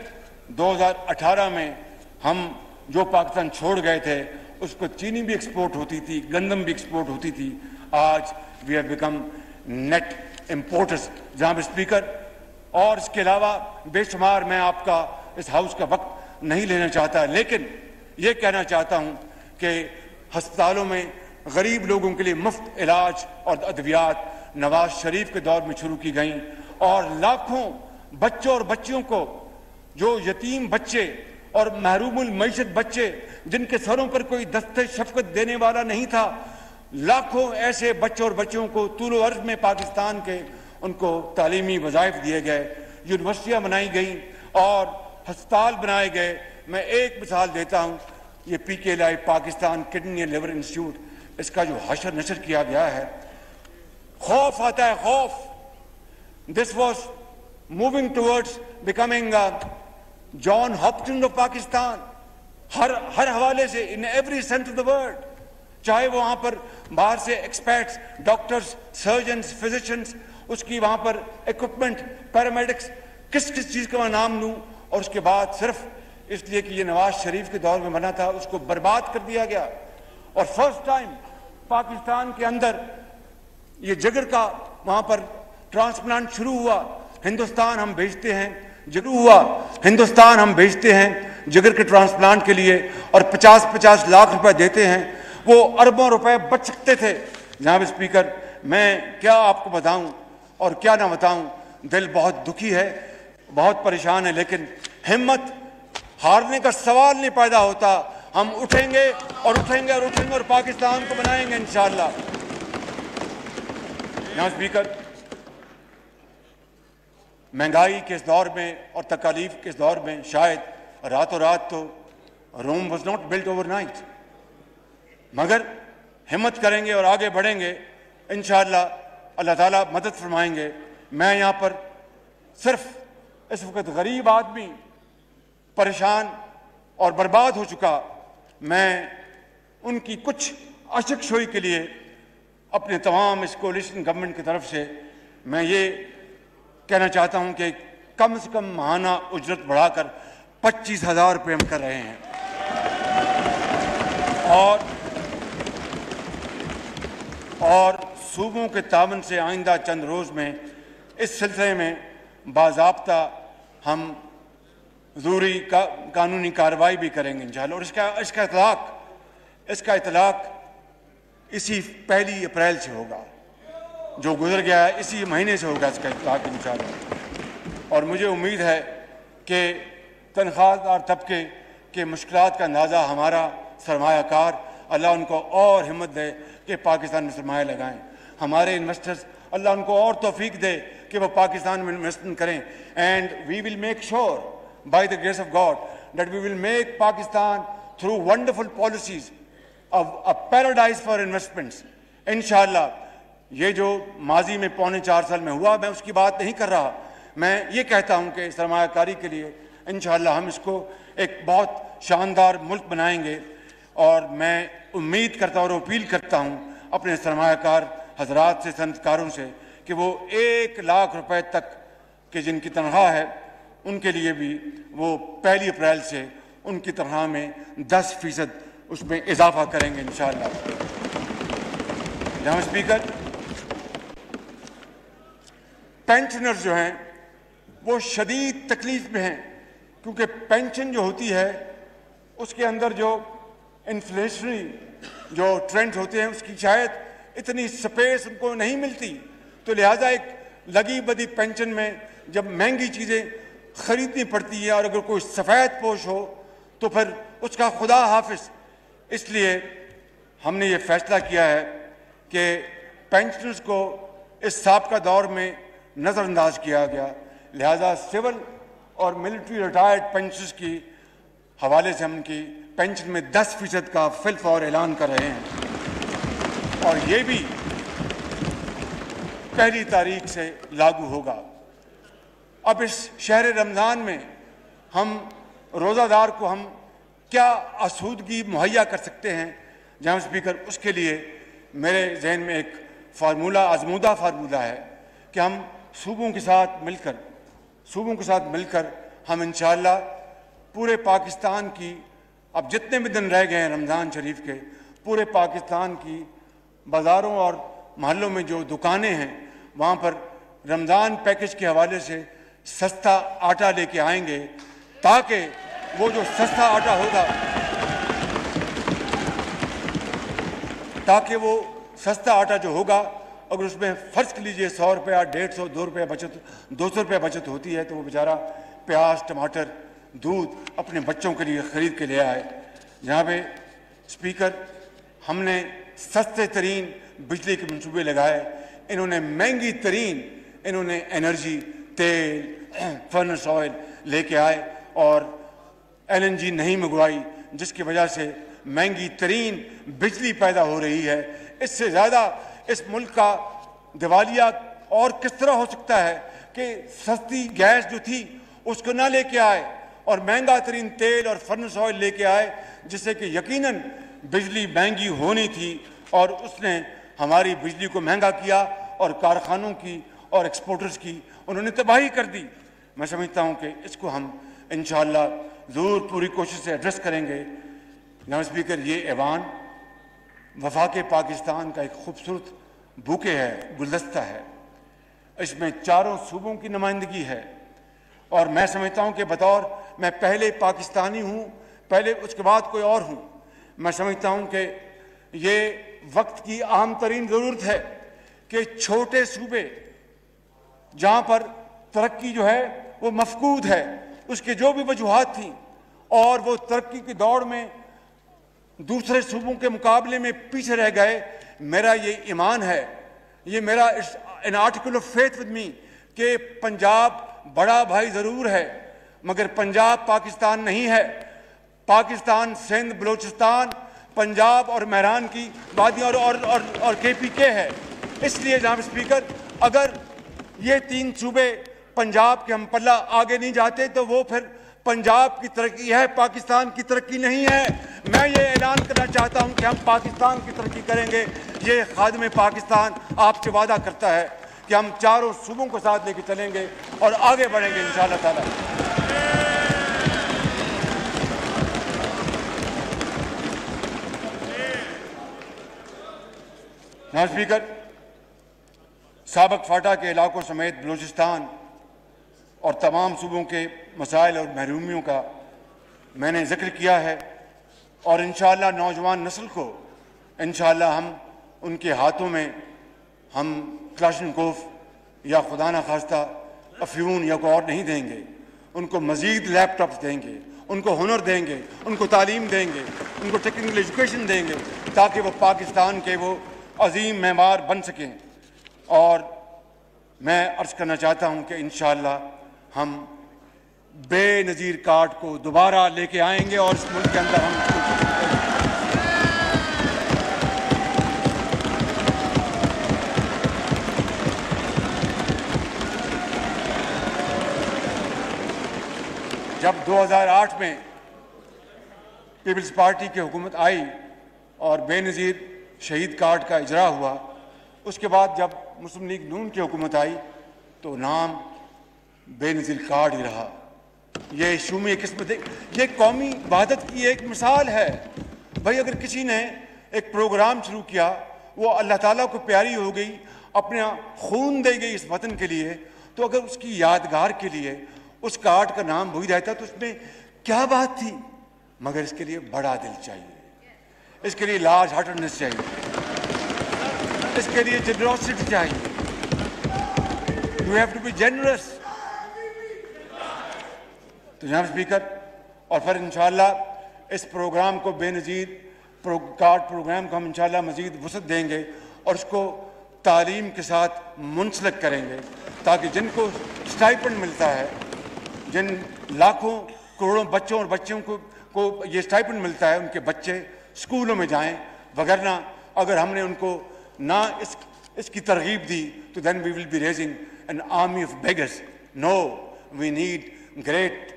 2018 में हम जो पाकिस्तान छोड़ गए थे उसको चीनी भी एक्सपोर्ट होती थी, गंदम भी एक्सपोर्ट होती थी। आज we have become net importers. जनाब स्पीकर, और इसके अलावा बेशुमार मैं आपका इस हाउस का वक्त नहीं लेना चाहता, लेकिन ये कहना चाहता हूँ कि अस्पतालों में गरीब लोगों के लिए मुफ्त इलाज और अद्वियात नवाज शरीफ के दौर में शुरू की गई और लाखों बच्चों और बच्चियों को, जो यतीम बच्चे और महरूमुल मईशत बच्चे जिनके सरों पर कोई दस्ते शफकत देने वाला नहीं था, लाखों ऐसे बच्चों और बच्चियों को तूलो अर्ज में पाकिस्तान के उनको तालीमी वज़ाइफ दिए गए, यूनिवर्सिटियाँ बनाई गई और अस्पताल बनाए गए। मैं एक मिसाल देता हूँ, ये PKLI Pakistan kidney and liver institute, इसका जो हशर नशर किया गया है, खौफ आता है, खौफ। This was moving towards becoming John Hopkins of Pakistan. हर हवाले से in every sense of the world, चाहे वो वहां पर बाहर से एक्सपर्ट्स, डॉक्टर्स, सर्जन्स, फिजिशियंस, उसकी वहां पर इक्विपमेंट, पैरामेडिक्स, किस किस चीज का मैं नाम लूं, और उसके बाद सिर्फ इसलिए कि ये नवाज शरीफ के दौर में बना था, उसको बर्बाद कर दिया गया। और फर्स्ट टाइम पाकिस्तान के अंदर ये जिगर का वहां पर ट्रांसप्लांट शुरू हुआ। हिंदुस्तान हम भेजते हैं, जिगर हुआ, हिंदुस्तान हम भेजते हैं जिगर के ट्रांसप्लांट के लिए और 50-50 लाख रुपए देते हैं। वो अरबों रुपए बच सकते थे। जनाब स्पीकर, मैं क्या आपको बताऊं और क्या ना बताऊं, दिल बहुत दुखी है, बहुत परेशान है, लेकिन हिम्मत हारने का सवाल नहीं पैदा होता। हम उठेंगे और उठेंगे और उठेंगे और पाकिस्तान को बनाएंगे इंशाअल्लाह। जनाब स्पीकर, महंगाई के इस दौर में और तकालीफ के इस दौर में शायद रातों रात तो Rome was not built overnight, मगर हिम्मत करेंगे और आगे बढ़ेंगे इंशाअल्लाह, अल्लाह ताला मदद फरमाएंगे। मैं यहाँ पर सिर्फ इस वक्त गरीब आदमी, परेशान और बर्बाद हो चुका, मैं उनकी कुछ अशकशोई के लिए अपने तमाम इस कोलिशन गवर्नमेंट की तरफ से मैं ये कहना चाहता हूं कि कम से कम माहाना उजरत बढ़ाकर 25,000 रुपये हम कर रहे हैं। और सूबों के तावन से आइंदा चंद रोज़ में इस सिलसिले में बाज़ाब्ता हम ज़रूरी कानूनी कार्रवाई भी करेंगे इंशाअल्लाह। और इसका इतलाक़ इसी 1 अप्रैल से होगा, जो गुजर गया है इसी महीने से होगा इसका इतलाक़ इंशाअल्लाह। और मुझे उम्मीद है कि तनख्वाहदार तबके के मुश्किलात का अंदाज़ा हमारा सरमायाकार, अल्लाह उनको और हिम्मत दे कि पाकिस्तान में सरमाया लगाएं। हमारे इन्वेस्टर्स, अल्लाह उनको और तौफीक दे कि वो पाकिस्तान में इन्वेस्टमेंट करें। And we will make sure by the grace of God that we will make Pakistan through wonderful policies of a paradise for investments इंशाअल्लाह। ये जो माजी में 3.25 साल में हुआ, मैं उसकी बात नहीं कर रहा। मैं ये कहता हूँ कि सरमायाकारी के लिए इंशाअल्लाह हम इसको एक बहुत शानदार मुल्क बनाएंगे। और मैं उम्मीद करता हूँ और अपील करता हूँ अपने सरमायाकार हजरात से, सनतकारों से कि वो 1 लाख रुपए तक के जिनकी तनख्वाह है उनके लिए भी वो 1 अप्रैल से उनकी तनख्वाह में 10% उसमें इजाफा करेंगे इंशाअल्लाह। जनाब स्पीकर, पेंशनर्स जो हैं वो शदीद तकलीफ में हैं, क्योंकि पेंशन जो होती है उसके अंदर जो इन्फ्लेशनरी जो ट्रेंड होते हैं उसकी शायद इतनी स्पेस उनको नहीं मिलती। तो लिहाजा एक लगी बदी पेंशन में जब महंगी चीज़ें खरीदनी पड़ती है और अगर कोई सफ़ेद पोश हो तो फिर उसका खुदा हाफिज। इसलिए हमने ये फैसला किया है कि पेंशनर्स को इस साबका दौर में नज़रअंदाज किया गया, लिहाजा सिविल और मिलिट्री रिटायर्ड पेंशनर्स की हवाले से हम उनकी पेंशन में 10% का फिलफौर ऐलान कर रहे हैं और ये भी 1 तारीख से लागू होगा। अब इस शहर रमज़ान में हम रोज़ादार को हम क्या आसूदगी मुहैया कर सकते हैं जनाब स्पीकर, उसके लिए मेरे जहन में एक फार्मूला, आजमूदा फार्मूला है कि हम सूबों के साथ मिलकर हम इंशाअल्लाह पूरे पाकिस्तान की, अब जितने भी दिन रह गए हैं रमज़ान शरीफ के, पूरे पाकिस्तान की बाज़ारों और महलों में जो दुकानें हैं वहाँ पर रमज़ान पैकेज के हवाले से सस्ता आटा लेके आएंगे, ताकि वो जो सस्ता आटा होगा, ताकि वो सस्ता आटा जो होगा अगर उसमें फ़र्ज़ कर लीजिए 100 रुपया, 150, 2 रुपये बचत, 200 रुपये बचत होती है, तो वो बेचारा प्याज, टमाटर, दूध अपने बच्चों के लिए ख़रीद के ले आए। जहाँ पे स्पीकर, हमने सस्ते तरीन बिजली के मंसूबे लगाए, इन्होंने महंगी तरीन एनर्जी, तेल, फर्नेस ऑयल लेके आए और LNG नहीं मंगवाई, जिसकी वजह से महंगी तरीन बिजली पैदा हो रही है। इससे ज़्यादा इस मुल्क का दिवालिया और किस तरह हो सकता है कि सस्ती गैस जो थी उसको ना लेके आए और महंगा तरीन तेल और फर्नेस ऑयल लेके आए, जिससे कि यकीनन बिजली महंगी होनी थी और उसने हमारी बिजली को महंगा किया और कारखानों की और एक्सपोर्टर्स की उन्होंने तबाही कर दी। मैं समझता हूँ कि इसको हम इंशाअल्लाह ज़रूर पूरी कोशिश से एड्रेस करेंगे। जनाब स्पीकर, ये ऐवान वफाक पाकिस्तान का एक खूबसूरत बुके है, गुलदस्ता है। इसमें चारों सूबों की नुमाइंदगी है और मैं समझता हूँ कि बतौर मैं पहले पाकिस्तानी हूँ, पहले उसके बाद कोई और हूँ, मैं समझता हूँ कि ये वक्त की अहम तरीन ज़रूरत है कि छोटे सूबे जहाँ पर तरक्की जो है वो मफकूद है, उसके जो भी वजूहात थी और वो तरक्की की दौड़ में दूसरे सूबों के मुकाबले में पीछे रह गए, मेरा ये ईमान है, ये मेरा an article of faith with me कि पंजाब बड़ा भाई ज़रूर है मगर पंजाब पाकिस्तान नहीं है। पाकिस्तान सिंध, बलूचिस्तान, पंजाब और मेहरान की वादियाँ और KPK है। इसलिए जनाब स्पीकर, अगर ये तीन सूबे पंजाब के हम पल्ला आगे नहीं जाते तो वो फिर पंजाब की तरक्की है, पाकिस्तान की तरक्की नहीं है। मैं ये ऐलान करना चाहता हूँ कि हम पाकिस्तान की तरक्की करेंगे। ये खादिम पाकिस्तान आपसे वादा करता है कि हम चारों सूबों को साथ लेके चलेंगे और आगे बढ़ेंगे इंशाअल्लाह ताला। जनाब स्पीकर, साबक फाटा के इलाकों समेत बलूचिस्तान और तमाम सूबों के मसाइल और महरूमियों का मैंने जिक्र किया है और इंशाअल्लाह नौजवान नस्ल को इंशाअल्लाह हम उनके हाथों में हम क्लाशनकोफ या खुदा न खास्ता अफ्यून या कोई और नहीं देंगे, उनको मज़ीद लैपटॉप्स देंगे, उनको हुनर देंगे, उनको तालीम देंगे, उनको टेक्निकल एजुकेशन देंगे ताकि वो पाकिस्तान के वो अजीम मेमार बन सकें। और मैं अर्ज़ करना चाहता हूँ कि इंशाअल्लाह हम बेनज़ीर कार्ड को दोबारा लेके आएंगे और इस मुल्क के अंदर हम जब 2008 में पीपल्स पार्टी की हुकूमत आई और बेनज़ीर शहीद कार्ड का इजरा हुआ, उसके बाद जब मुस्लिम लीग नून की हुकूमत आई तो नाम बेनज़ीर कार्ड ही रहा। ये शुमी किस्मत, ये कौमी वहादत की एक मिसाल है। भाई अगर किसी ने एक प्रोग्राम शुरू किया, वो अल्लाह ताला को प्यारी हो गई, अपना खून दे गई इस वतन के लिए, तो अगर उसकी यादगार के लिए उस कार्ड का नाम वही रहता तो उसमें क्या बात थी। मगर इसके लिए बड़ा दिल चाहिए, इसके लिए लार्ज हार्टेडनेस चाहिए, इसके लिए जेनरोसिटी चाहिए। You have to be generous. तो जनाब स्पीकर, और फिर इंशाअल्लाह इस प्रोग्राम को बेनज़ीर कार्ड प्रोग्राम को हम इंशाअल्लाह मज़ीद वसअत देंगे और उसको तालीम के साथ मुंसलिक करेंगे ताकि जिनको स्टाइपेंड मिलता है, जिन लाखों करोड़ों बच्चों और बच्चियों को ये स्टाइपेंड मिलता है, उनके बच्चे स्कूलों में जाएं। वगरना अगर हमने उनको ना इसकी तरगीब दी तो then we will be raising an army of beggars. No, we need great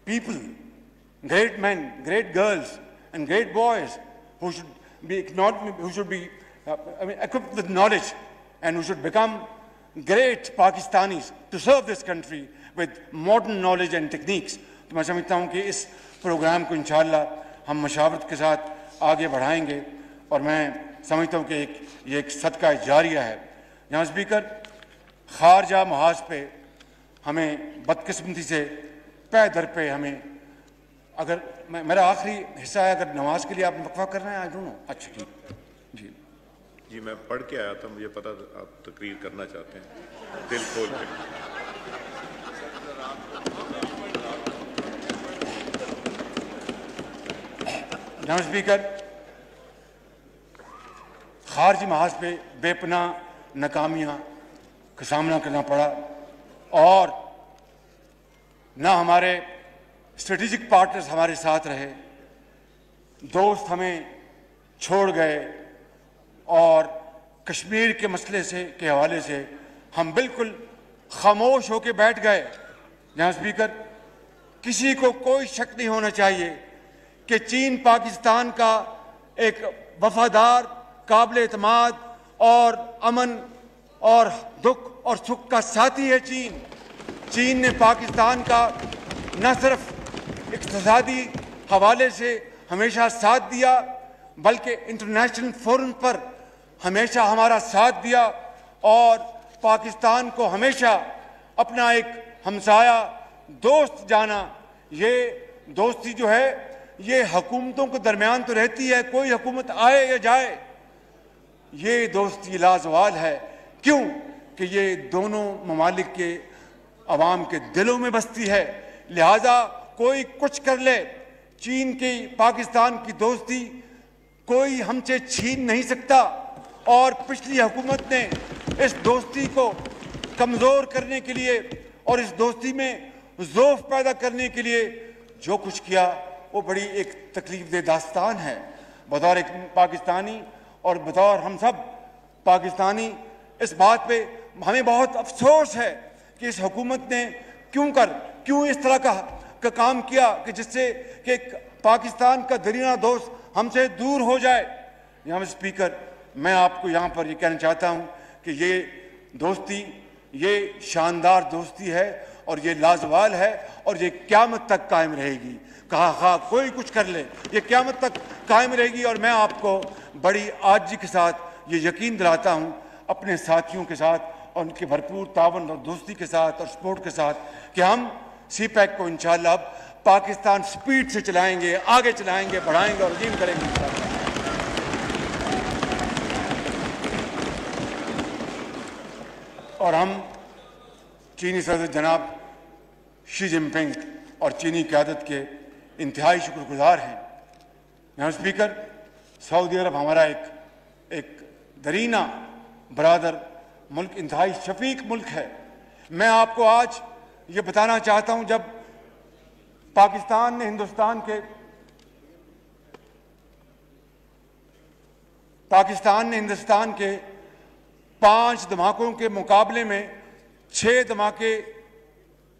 people, great men, great girls and great boys who should be equipped with knowledge and who should become great Pakistanis to serve this country with modern knowledge and techniques। तो मैं समझता हूँ कि इस programme को इंशाअल्लाह हम मशावरत के साथ आगे बढ़ाएंगे और मैं समझता हूँ कि ये एक सदका जारिया है। जहाँ स्पीकर, खारजा महाज पे हमें बदकिस्मती से पे दर पे हमें, अगर मेरा आखिरी हिस्सा है, अगर नमाज के लिए आप वक्फा कर रहे हैं, आई डोंट नो। अच्छा ठीक जी जी, मैं पढ़ के आया था, मुझे पता था आप तकरीर करना चाहते हैं, दिल खोल के। जनाब स्पीकर, खारजी महाज पे बेपनाह नाकामियाँ का सामना करना पड़ा और ना हमारे स्ट्रेटेजिक पार्टनर्स हमारे साथ रहे, दोस्त हमें छोड़ गए और कश्मीर के मसले के हवाले से हम बिल्कुल खामोश होकर बैठ गए। जहाँ स्पीकर, किसी को कोई शक नहीं होना चाहिए कि चीन पाकिस्तान का एक वफादार, काबिल एतमाद और अमन और दुख और सुख का साथी है। चीन ने पाकिस्तान का न सिर्फ इक़्तिसादी हवाले से हमेशा साथ दिया, बल्कि इंटरनेशनल फोरम पर हमेशा हमारा साथ दिया और पाकिस्तान को हमेशा अपना एक हमसाया दोस्त जाना। ये दोस्ती जो है ये हुकूमतों के दरमियान तो रहती है, कोई हुकूमत आए या जाए, ये दोस्ती लाजवाल है। क्यों कि ये दोनों ममालिक के अवाम के दिलों में बसती है। लिहाजा कोई कुछ कर ले, चीन की पाकिस्तान की दोस्ती कोई हमसे छीन नहीं सकता। और पिछली हुकूमत ने इस दोस्ती को कमज़ोर करने के लिए और इस दोस्ती में ज़ौफ़ पैदा करने के लिए जो कुछ किया वो बड़ी एक तकलीफ़देह दास्तान है। बतौर एक पाकिस्तानी और बतौर हम सब पाकिस्तानी इस बात पे हमें बहुत अफसोस है कि इस हुकूमत ने क्यों इस तरह का काम किया कि जिससे कि पाकिस्तान का दरीना दोस्त हमसे दूर हो जाए। यहाँ स्पीकर, मैं आपको यहाँ पर ये कहना चाहता हूँ कि ये दोस्ती ये शानदार दोस्ती है और ये लाजवाल है और ये क़यामत तक कायम रहेगी। कहा कोई कुछ कर ले, ये क़यामत तक कायम रहेगी। और मैं आपको बड़ी आजिज़ी के साथ ये यकीन दिलाता हूँ अपने साथियों के साथ और उनके भरपूर तावन और दोस्ती के साथ और सपोर्ट के साथ कि हम CPEC को इंशाअल्लाह अब पाकिस्तान स्पीड से चलाएंगे, आगे चलाएंगे, बढ़ाएंगे और अजीम करेंगे इंशाअल्लाह। और हम चीनी सदर जनाब शी जिनपिंग और चीनी क़यादत के इंतहाई शुक्रगुजार हैं। यहाँ स्पीकर, सऊदी अरब हमारा एक दरीना बरादर मुल्क, इंतहाई शफीक मुल्क है। मैं आपको आज ये बताना चाहता हूँ, जब पाकिस्तान ने हिंदुस्तान के 5 धमाकों के मुकाबले में 6 धमाके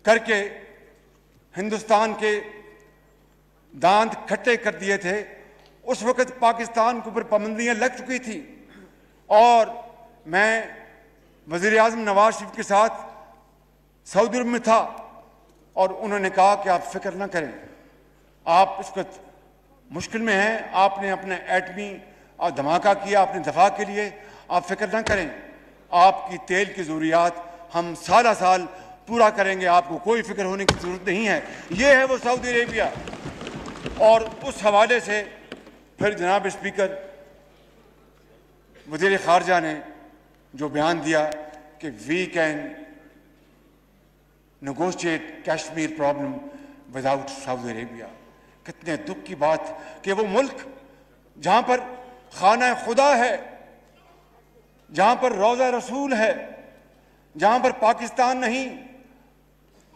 करके हिंदुस्तान के दांत खट्टे कर दिए थे, उस वक़्त पाकिस्तान के ऊपर पाबंदियाँ लग चुकी थी। और मैं वज़ीर आज़म नवाज शरीफ के साथ सऊदी अरब में था और उन्होंने कहा कि आप फिक्र ना करें, आप इस वक्त मुश्किल में हैं, आपने अपने एटमी धमाका किया अपने दफा के लिए, आप फिक्र ना करें, आपकी तेल की ज़रूरियात हम साल पूरा करेंगे, आपको कोई फिक्र होने की ज़रूरत नहीं है। ये है वो सऊदी अरेबिया। और उस हवाले से फिर जनाब स्पीकर, वज़ीर ख़ारजा ने जो बयान दिया कि we can negotiate Kashmir problem without Saudi Arabia. कितने दुख की बात कि वो मुल्क जहाँ पर खाना खुदा है, जहाँ पर रोज़ा रसूल है, जहाँ पर पाकिस्तान नहीं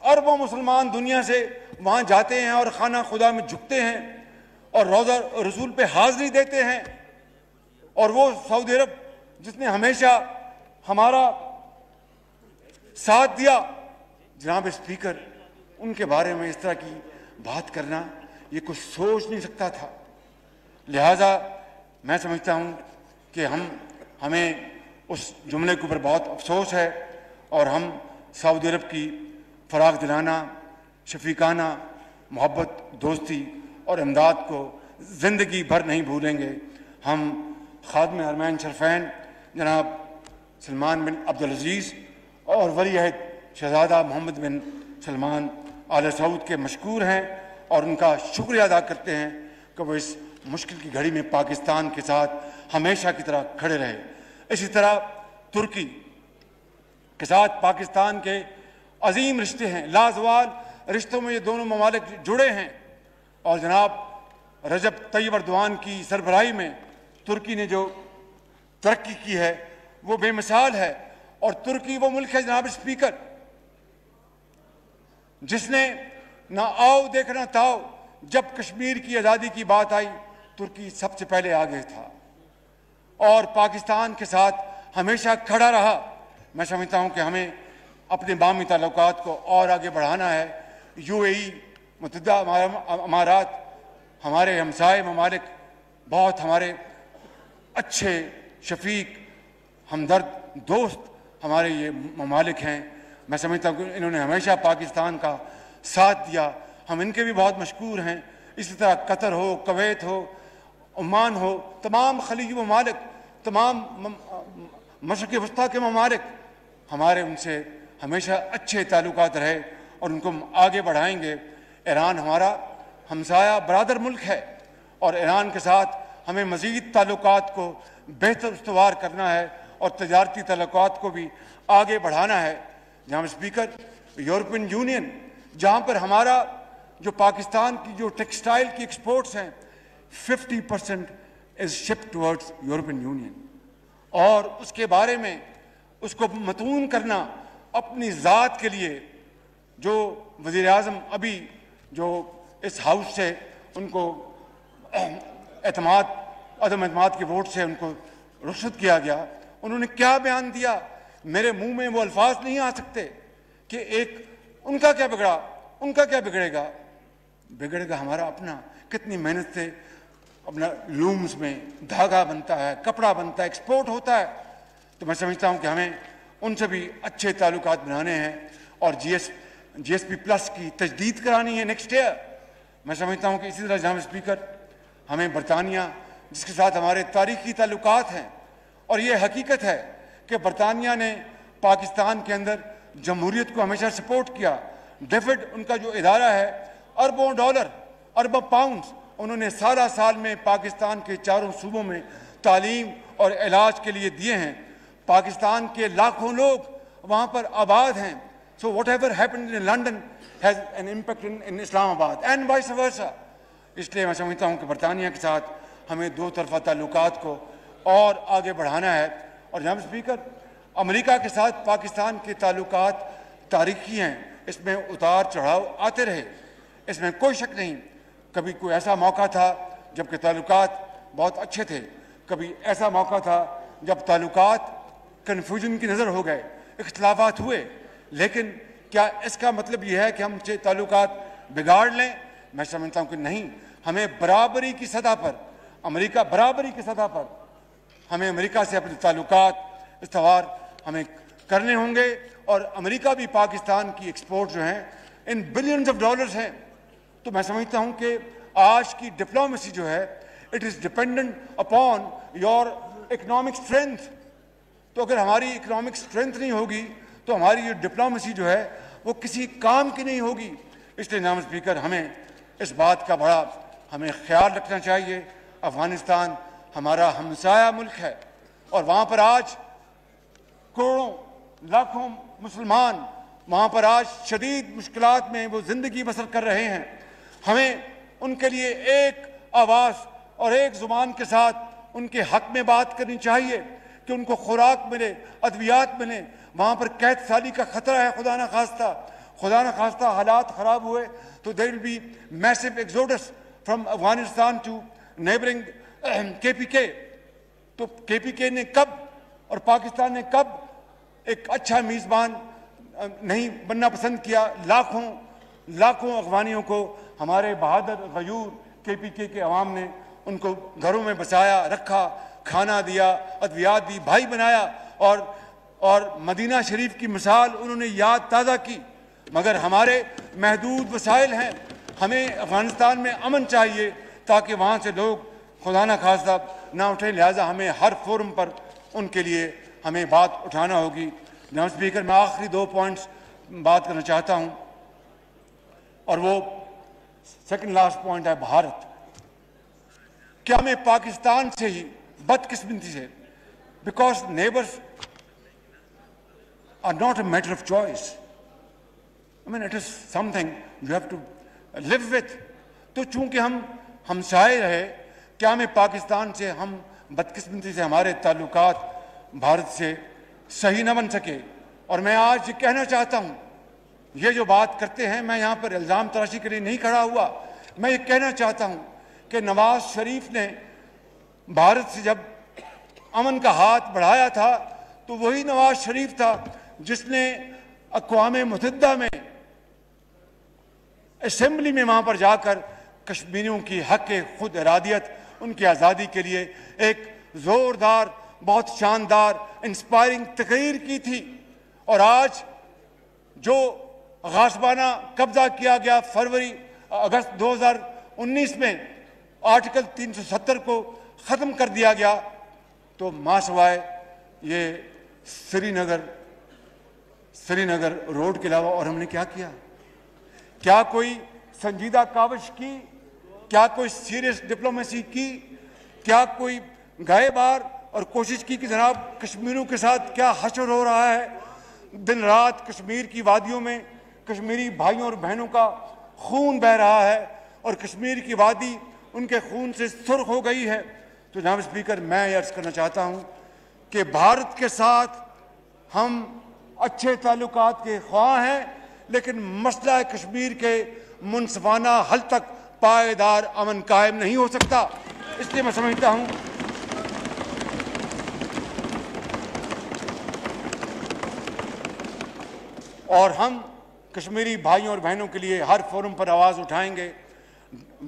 अरबों मुसलमान दुनिया से वहाँ जाते हैं और खाना खुदा में झुकते हैं और रोज़ा रसूल पे हाज़िरी देते हैं। और वो सऊदी अरब जिसने हमेशा हमारा साथ दिया, जनाब स्पीकर, उनके बारे में इस तरह की बात करना ये कुछ सोच नहीं सकता था। लिहाजा मैं समझता हूँ कि हमें उस जुमले के ऊपर बहुत अफसोस है और हम सऊदी अरब की फ़राग़ दिलाना, शफीकाना मोहब्बत, दोस्ती और इमदाद को ज़िंदगी भर नहीं भूलेंगे। हम ख़ादिम हरमैन शरफ़ैन जनाब सलमान बिन अब्दुल अज़ीज़ और वली अहद शहज़ादा मोहम्मद बिन सलमान आले सऊद के मशकूर हैं और उनका शुक्रिया अदा करते हैं कि वो इस मुश्किल की घड़ी में पाकिस्तान के साथ हमेशा की तरह खड़े रहे। इसी तरह तुर्की के साथ पाकिस्तान के अजीम रिश्ते हैं, लाजवाल रिश्तों में ये दोनों ममालिक जुड़े हैं। और जनाब रजब तैयब अर्दवान की सरबराही में तुर्की ने जो तरक्की की है वो बेमिसाल है। और तुर्की वो मुल्क है जनाब स्पीकर जिसने ना आओ देखना ताओ, जब कश्मीर की आज़ादी की बात आई तुर्की सबसे पहले आगे था और पाकिस्तान के साथ हमेशा खड़ा रहा। मैं समझता हूँ कि हमें अपने बामी ताल्लुकात को और आगे बढ़ाना है। UAE, मुत्तहिदा अमारात, हमारे हमसाए ममालिक बहुत हमारे अच्छे शफीक हमदर्द दोस्त हमारे ये ममालिक हैं। मैं समझता हूँ कि इन्होंने हमेशा पाकिस्तान का साथ दिया, हम इनके भी बहुत मशकूर हैं। इसी तरह कतर हो, कुवैत हो, ओमान हो, तमाम खलीजी ममालिक, तमाम मशरिक़ वस्ता के ममालिक, हमारे उनसे हमेशा अच्छे ताल्लुकात रहे और उनको हम आगे बढ़ाएंगे। ईरान हमारा हमसाया बरादर मुल्क है और ईरान के साथ हमें मज़ीद ताल्लुकात को बेहतर उस्तवार करना है और तजारती ताल्लुकात को भी आगे बढ़ाना है। जनाब स्पीकर, यूरोपियन यूनियन, जहाँ पर हमारा जो पाकिस्तान की जो टेक्सटाइल की एक्सपोर्ट्स हैं 50% is shipped towards European union, और उसके बारे में उसको मतून करना अपनी ज़ात के लिए, जो वज़ीर आज़म अभी जो इस हाउस से उनको अदम एतमाद के वोट से उनको रुखसत किया गया, उन्होंने क्या बयान दिया, मेरे मुंह में वो अल्फाज नहीं आ सकते कि एक उनका क्या बिगड़ा, उनका क्या बिगड़ेगा। बिगड़ेगा हमारा अपना। कितनी मेहनत से अपना लूम्स में धागा बनता है, कपड़ा बनता है, एक्सपोर्ट होता है। तो मैं समझता हूँ कि हमें उनसे भी अच्छे ताल्लुकात बनाने हैं और GSP प्लस की तजदीद करानी है नेक्स्ट ईयर। मैं समझता हूँ कि इसी तरह जनाब स्पीकर, हमें बरतानिया जिसके साथ हमारे तारीखी ताल्लुकात हैं, और ये हकीकत है कि बरतानिया ने पाकिस्तान के अंदर जमहूरियत को हमेशा सपोर्ट किया। डेफिड उनका जो इदारा है, अरबों डॉलर, अरबों पाउंड उन्होंने साल में पाकिस्तान के चारों सूबों में तालीम और इलाज के लिए दिए हैं। पाकिस्तान के लाखों लोग वहाँ पर आबाद हैं। So what ever happened in London has an impact in Islamabad and vice versa. इसलिए मैं समझता हूँ कि बरतानिया के साथ हमें दो तरफा ताल्लुकात को और आगे बढ़ाना है। और जनाब स्पीकर, अमेरिका के साथ पाकिस्तान के ताल्लुकात तारीखी हैं, इसमें उतार चढ़ाव आते रहे, इसमें कोई शक नहीं। कभी कोई ऐसा मौका था जबकि ताल्लुकात बहुत अच्छे थे, कभी ऐसा मौका था जब ताल्लुकात कन्फ्यूजन की नज़र हो गए, इख्तलाफात हुए। लेकिन क्या इसका मतलब यह है कि हम ताल्लुकात बिगाड़ लें? मैं समझता हूँ कि नहीं। हमें बराबरी की सतह पर, बराबरी की सतह पर हमें अमेरिका से अपने ताल्लुकात इस्तवार हमें करने होंगे। और अमेरिका भी पाकिस्तान की एक्सपोर्ट जो हैं इन बिलियंस ऑफ डॉलर्स हैं। तो मैं समझता हूँ कि आज की डिप्लोमेसी जो है, it is dependent upon your economic strength. तो अगर हमारी इकोनॉमिक स्ट्रेंथ नहीं होगी तो हमारी ये डिप्लोमेसी जो है वो किसी काम की नहीं होगी। इसलिए जनाब स्पीकर, हमें इस बात का बड़ा हमें ख्याल रखना चाहिए। अफ़गानिस्तान हमारा हमसाया मुल्क है और वहाँ पर आज करोड़ों लाखों मुसलमान वहाँ पर आज शदीद मुश्किलात में वो ज़िंदगी बसर कर रहे हैं। हमें उनके लिए एक आवाज़ और एक ज़ुबान के साथ उनके हक़ में बात करनी चाहिए कि उनको खुराक मिले, अद्वियात मिले। वहाँ पर कैद साली का ख़तरा है, खुदा न खास्ता हालात ख़राब हुए तो there will be massive exodus from Afghanistan to neighbouring KPK। तो KPK ने कब और पाकिस्तान ने कब एक अच्छा मेज़बान नहीं बनना पसंद किया? लाखों अफगानियों को हमारे बहादुर गयूर KPK के अवाम ने उनको घरों में बसाया, रखा, खाना दिया, अद्वियात दी, भाई बनाया और मदीना शरीफ की मिसाल उन्होंने याद ताज़ा की। मगर हमारे महदूद वसाइल हैं। हमें अफ़गानिस्तान में अमन चाहिए ताकि वहाँ से लोग खुदा न खास्ता ना उठें। लिहाजा हमें हर फोरम पर उनके लिए हमें बात उठाना होगी। जनाब स्पीकर, मैं आखिरी 2 पॉइंट्स बात करना चाहता हूँ और वो सेकंड लास्ट पॉइंट है भारत। क्या हमें पाकिस्तान से ही बदकिस्मती से, because neighbours are not a matter of choice, I mean it is something you have to live with. तो चूंकि हम हमसाए रहे, क्या हमें पाकिस्तान से हम बदकिस्मती से हमारे ताल्लुकात भारत से सही न बन सके? और मैं आज ये कहना चाहता हूँ, ये जो बात करते हैं, मैं यहाँ पर इल्ज़ाम तराशी के लिए नहीं खड़ा हुआ। मैं ये कहना चाहता हूँ कि नवाज शरीफ ने भारत से जब अमन का हाथ बढ़ाया था तो वही नवाज शरीफ था जिसने अक़वाम मुत्तहिदा में असेंबली में वहाँ पर जाकर कश्मीरियों की हक़ खुद इरादियत, उनकी आज़ादी के लिए एक ज़ोरदार, बहुत शानदार, इंस्पायरिंग तकरीर की थी। और आज जो गासबाना कब्जा किया गया फरवरी अगस्त 2019 में आर्टिकल 370 को ख़त्म कर दिया गया, तो मासवाए ये श्रीनगर रोड के अलावा और हमने क्या किया? क्या कोई संजीदा काविश की? क्या कोई सीरियस डिप्लोमेसी की? क्या कोई गए बार और कोशिश की कि जनाब कश्मीरियों के साथ क्या हशर हो रहा है? दिन रात कश्मीर की वादियों में कश्मीरी भाइयों और बहनों का खून बह रहा है और कश्मीर की वादी उनके खून से सुर्ख हो गई है। तो जनाब स्पीकर, मैं ये अर्ज करना चाहता हूँ कि भारत के साथ हम अच्छे ताल्लुकात के ख्वाह हैं, लेकिन मसला कश्मीर के मुनसिफाना हल तक पायदार अमन कायम नहीं हो सकता। इसलिए मैं समझता हूँ और हम कश्मीरी भाइयों और बहनों के लिए हर फोरम पर आवाज़ उठाएंगे,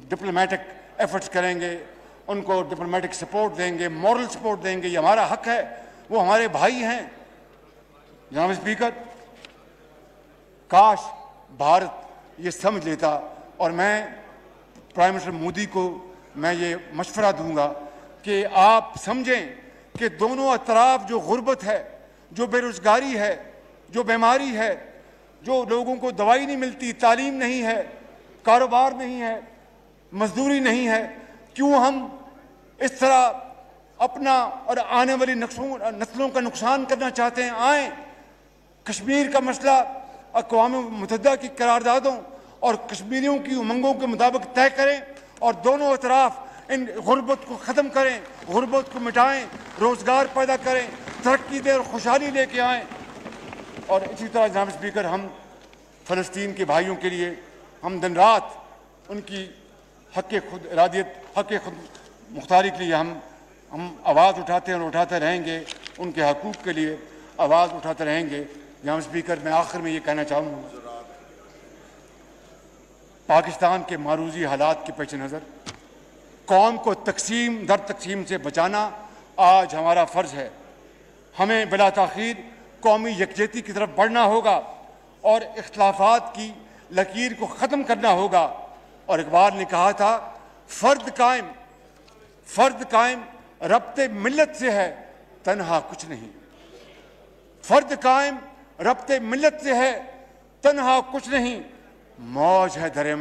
डिप्लोमेटिक एफर्ट्स करेंगे, उनको डिप्लोमेटिक सपोर्ट देंगे, मॉरल सपोर्ट देंगे। ये हमारा हक है, वो हमारे भाई हैं। जनाब स्पीकर, काश भारत ये समझ लेता, और मैं प्राइम मिनिस्टर मोदी को मैं ये मशवरा दूंगा कि आप समझें कि दोनों अतराफ जो गुर्बत है, जो बेरोजगारी है, जो बीमारी है, जो लोगों को दवाई नहीं मिलती, तालीम नहीं है, कारोबार नहीं है, मजदूरी नहीं है, क्यों हम इस तरह अपना और आने वाली नस्लों का नुकसान करना चाहते हैं? आए कश्मीर का मसला अक़वाम मुत्तहिदा की करारदादों और कश्मीरियों की उमंगों के मुताबिक तय करें और दोनों अतराफ इन गुर्बत को ख़त्म करें, गुर्बत को मिटाएं, रोज़गार पैदा करें, तरक्की दें और खुशहाली लेके आएँ। और इसी तरह जनाब स्पीकर, हम फ़लस्तीन के भाइयों के लिए हम दिन रात उनकी हक़ खुद इरादियत, हक़ खुद मुख्तारी के लिए हम आवाज़ उठाते हैं और उठाते रहेंगे, उनके हकूक़ के लिए आवाज़ उठाते रहेंगे। जनाब स्पीकर, मैं आखिर में ये कहना चाहूँगा, पाकिस्तान के मारूजी हालात के पेश नज़र कौम को तकसीम दर तकसीम से बचाना आज हमारा फ़र्ज़ है। हमें बिला ताख़ीर कौमी यकजहती की तरफ बढ़ना होगा और इख्तिलाफ़ात की लकीर को ख़त्म करना होगा। और इकबाल ने कहा था, फ़र्द कायम रब्ते मिल्लत से है, तन्हा कुछ नहीं। फ़र्द कायम रब्ते मिल्लत से है, तन्हा कुछ नहीं। मौज है दरिया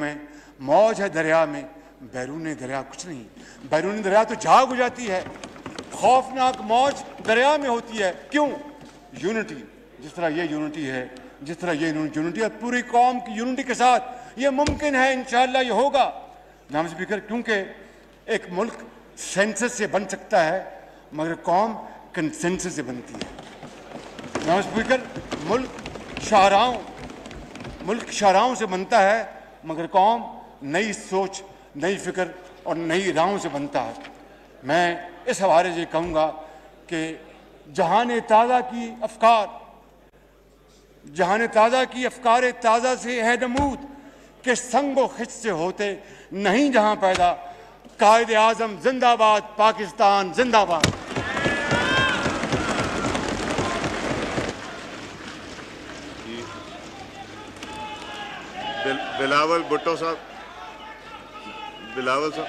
में, बैरून दरिया कुछ नहीं। बैरून दरिया तो झाग हो जाती है, खौफनाक मौज दरिया में होती है। क्यों? यूनिटी, जिस तरह ये यूनिटी है, जिस तरह ये यूनिटी है, पूरी कौम की यूनिटी के साथ ये मुमकिन है, इंशाअल्लाह ये होगा। जनाब स्पीकर, क्योंकि एक मुल्क सेंसस से बन सकता है मगर कौम कंसेंसस से बनती है। जनाब स्पीकर, मुल्क शाहराहों से बनता है मगर कौम नई सोच, नई फिक्र और नई राहों से बनता है। मैं इस हवाले से कहूँगा कि जहान ताज़ा की अफकार ताज़ा से है नमूद के संगो खिच से होते नहीं जहां पैदा। कायदे आज़म जिंदाबाद, पाकिस्तान जिंदाबाद। बिलावल भुट्टो साहब, बिलावल साहब।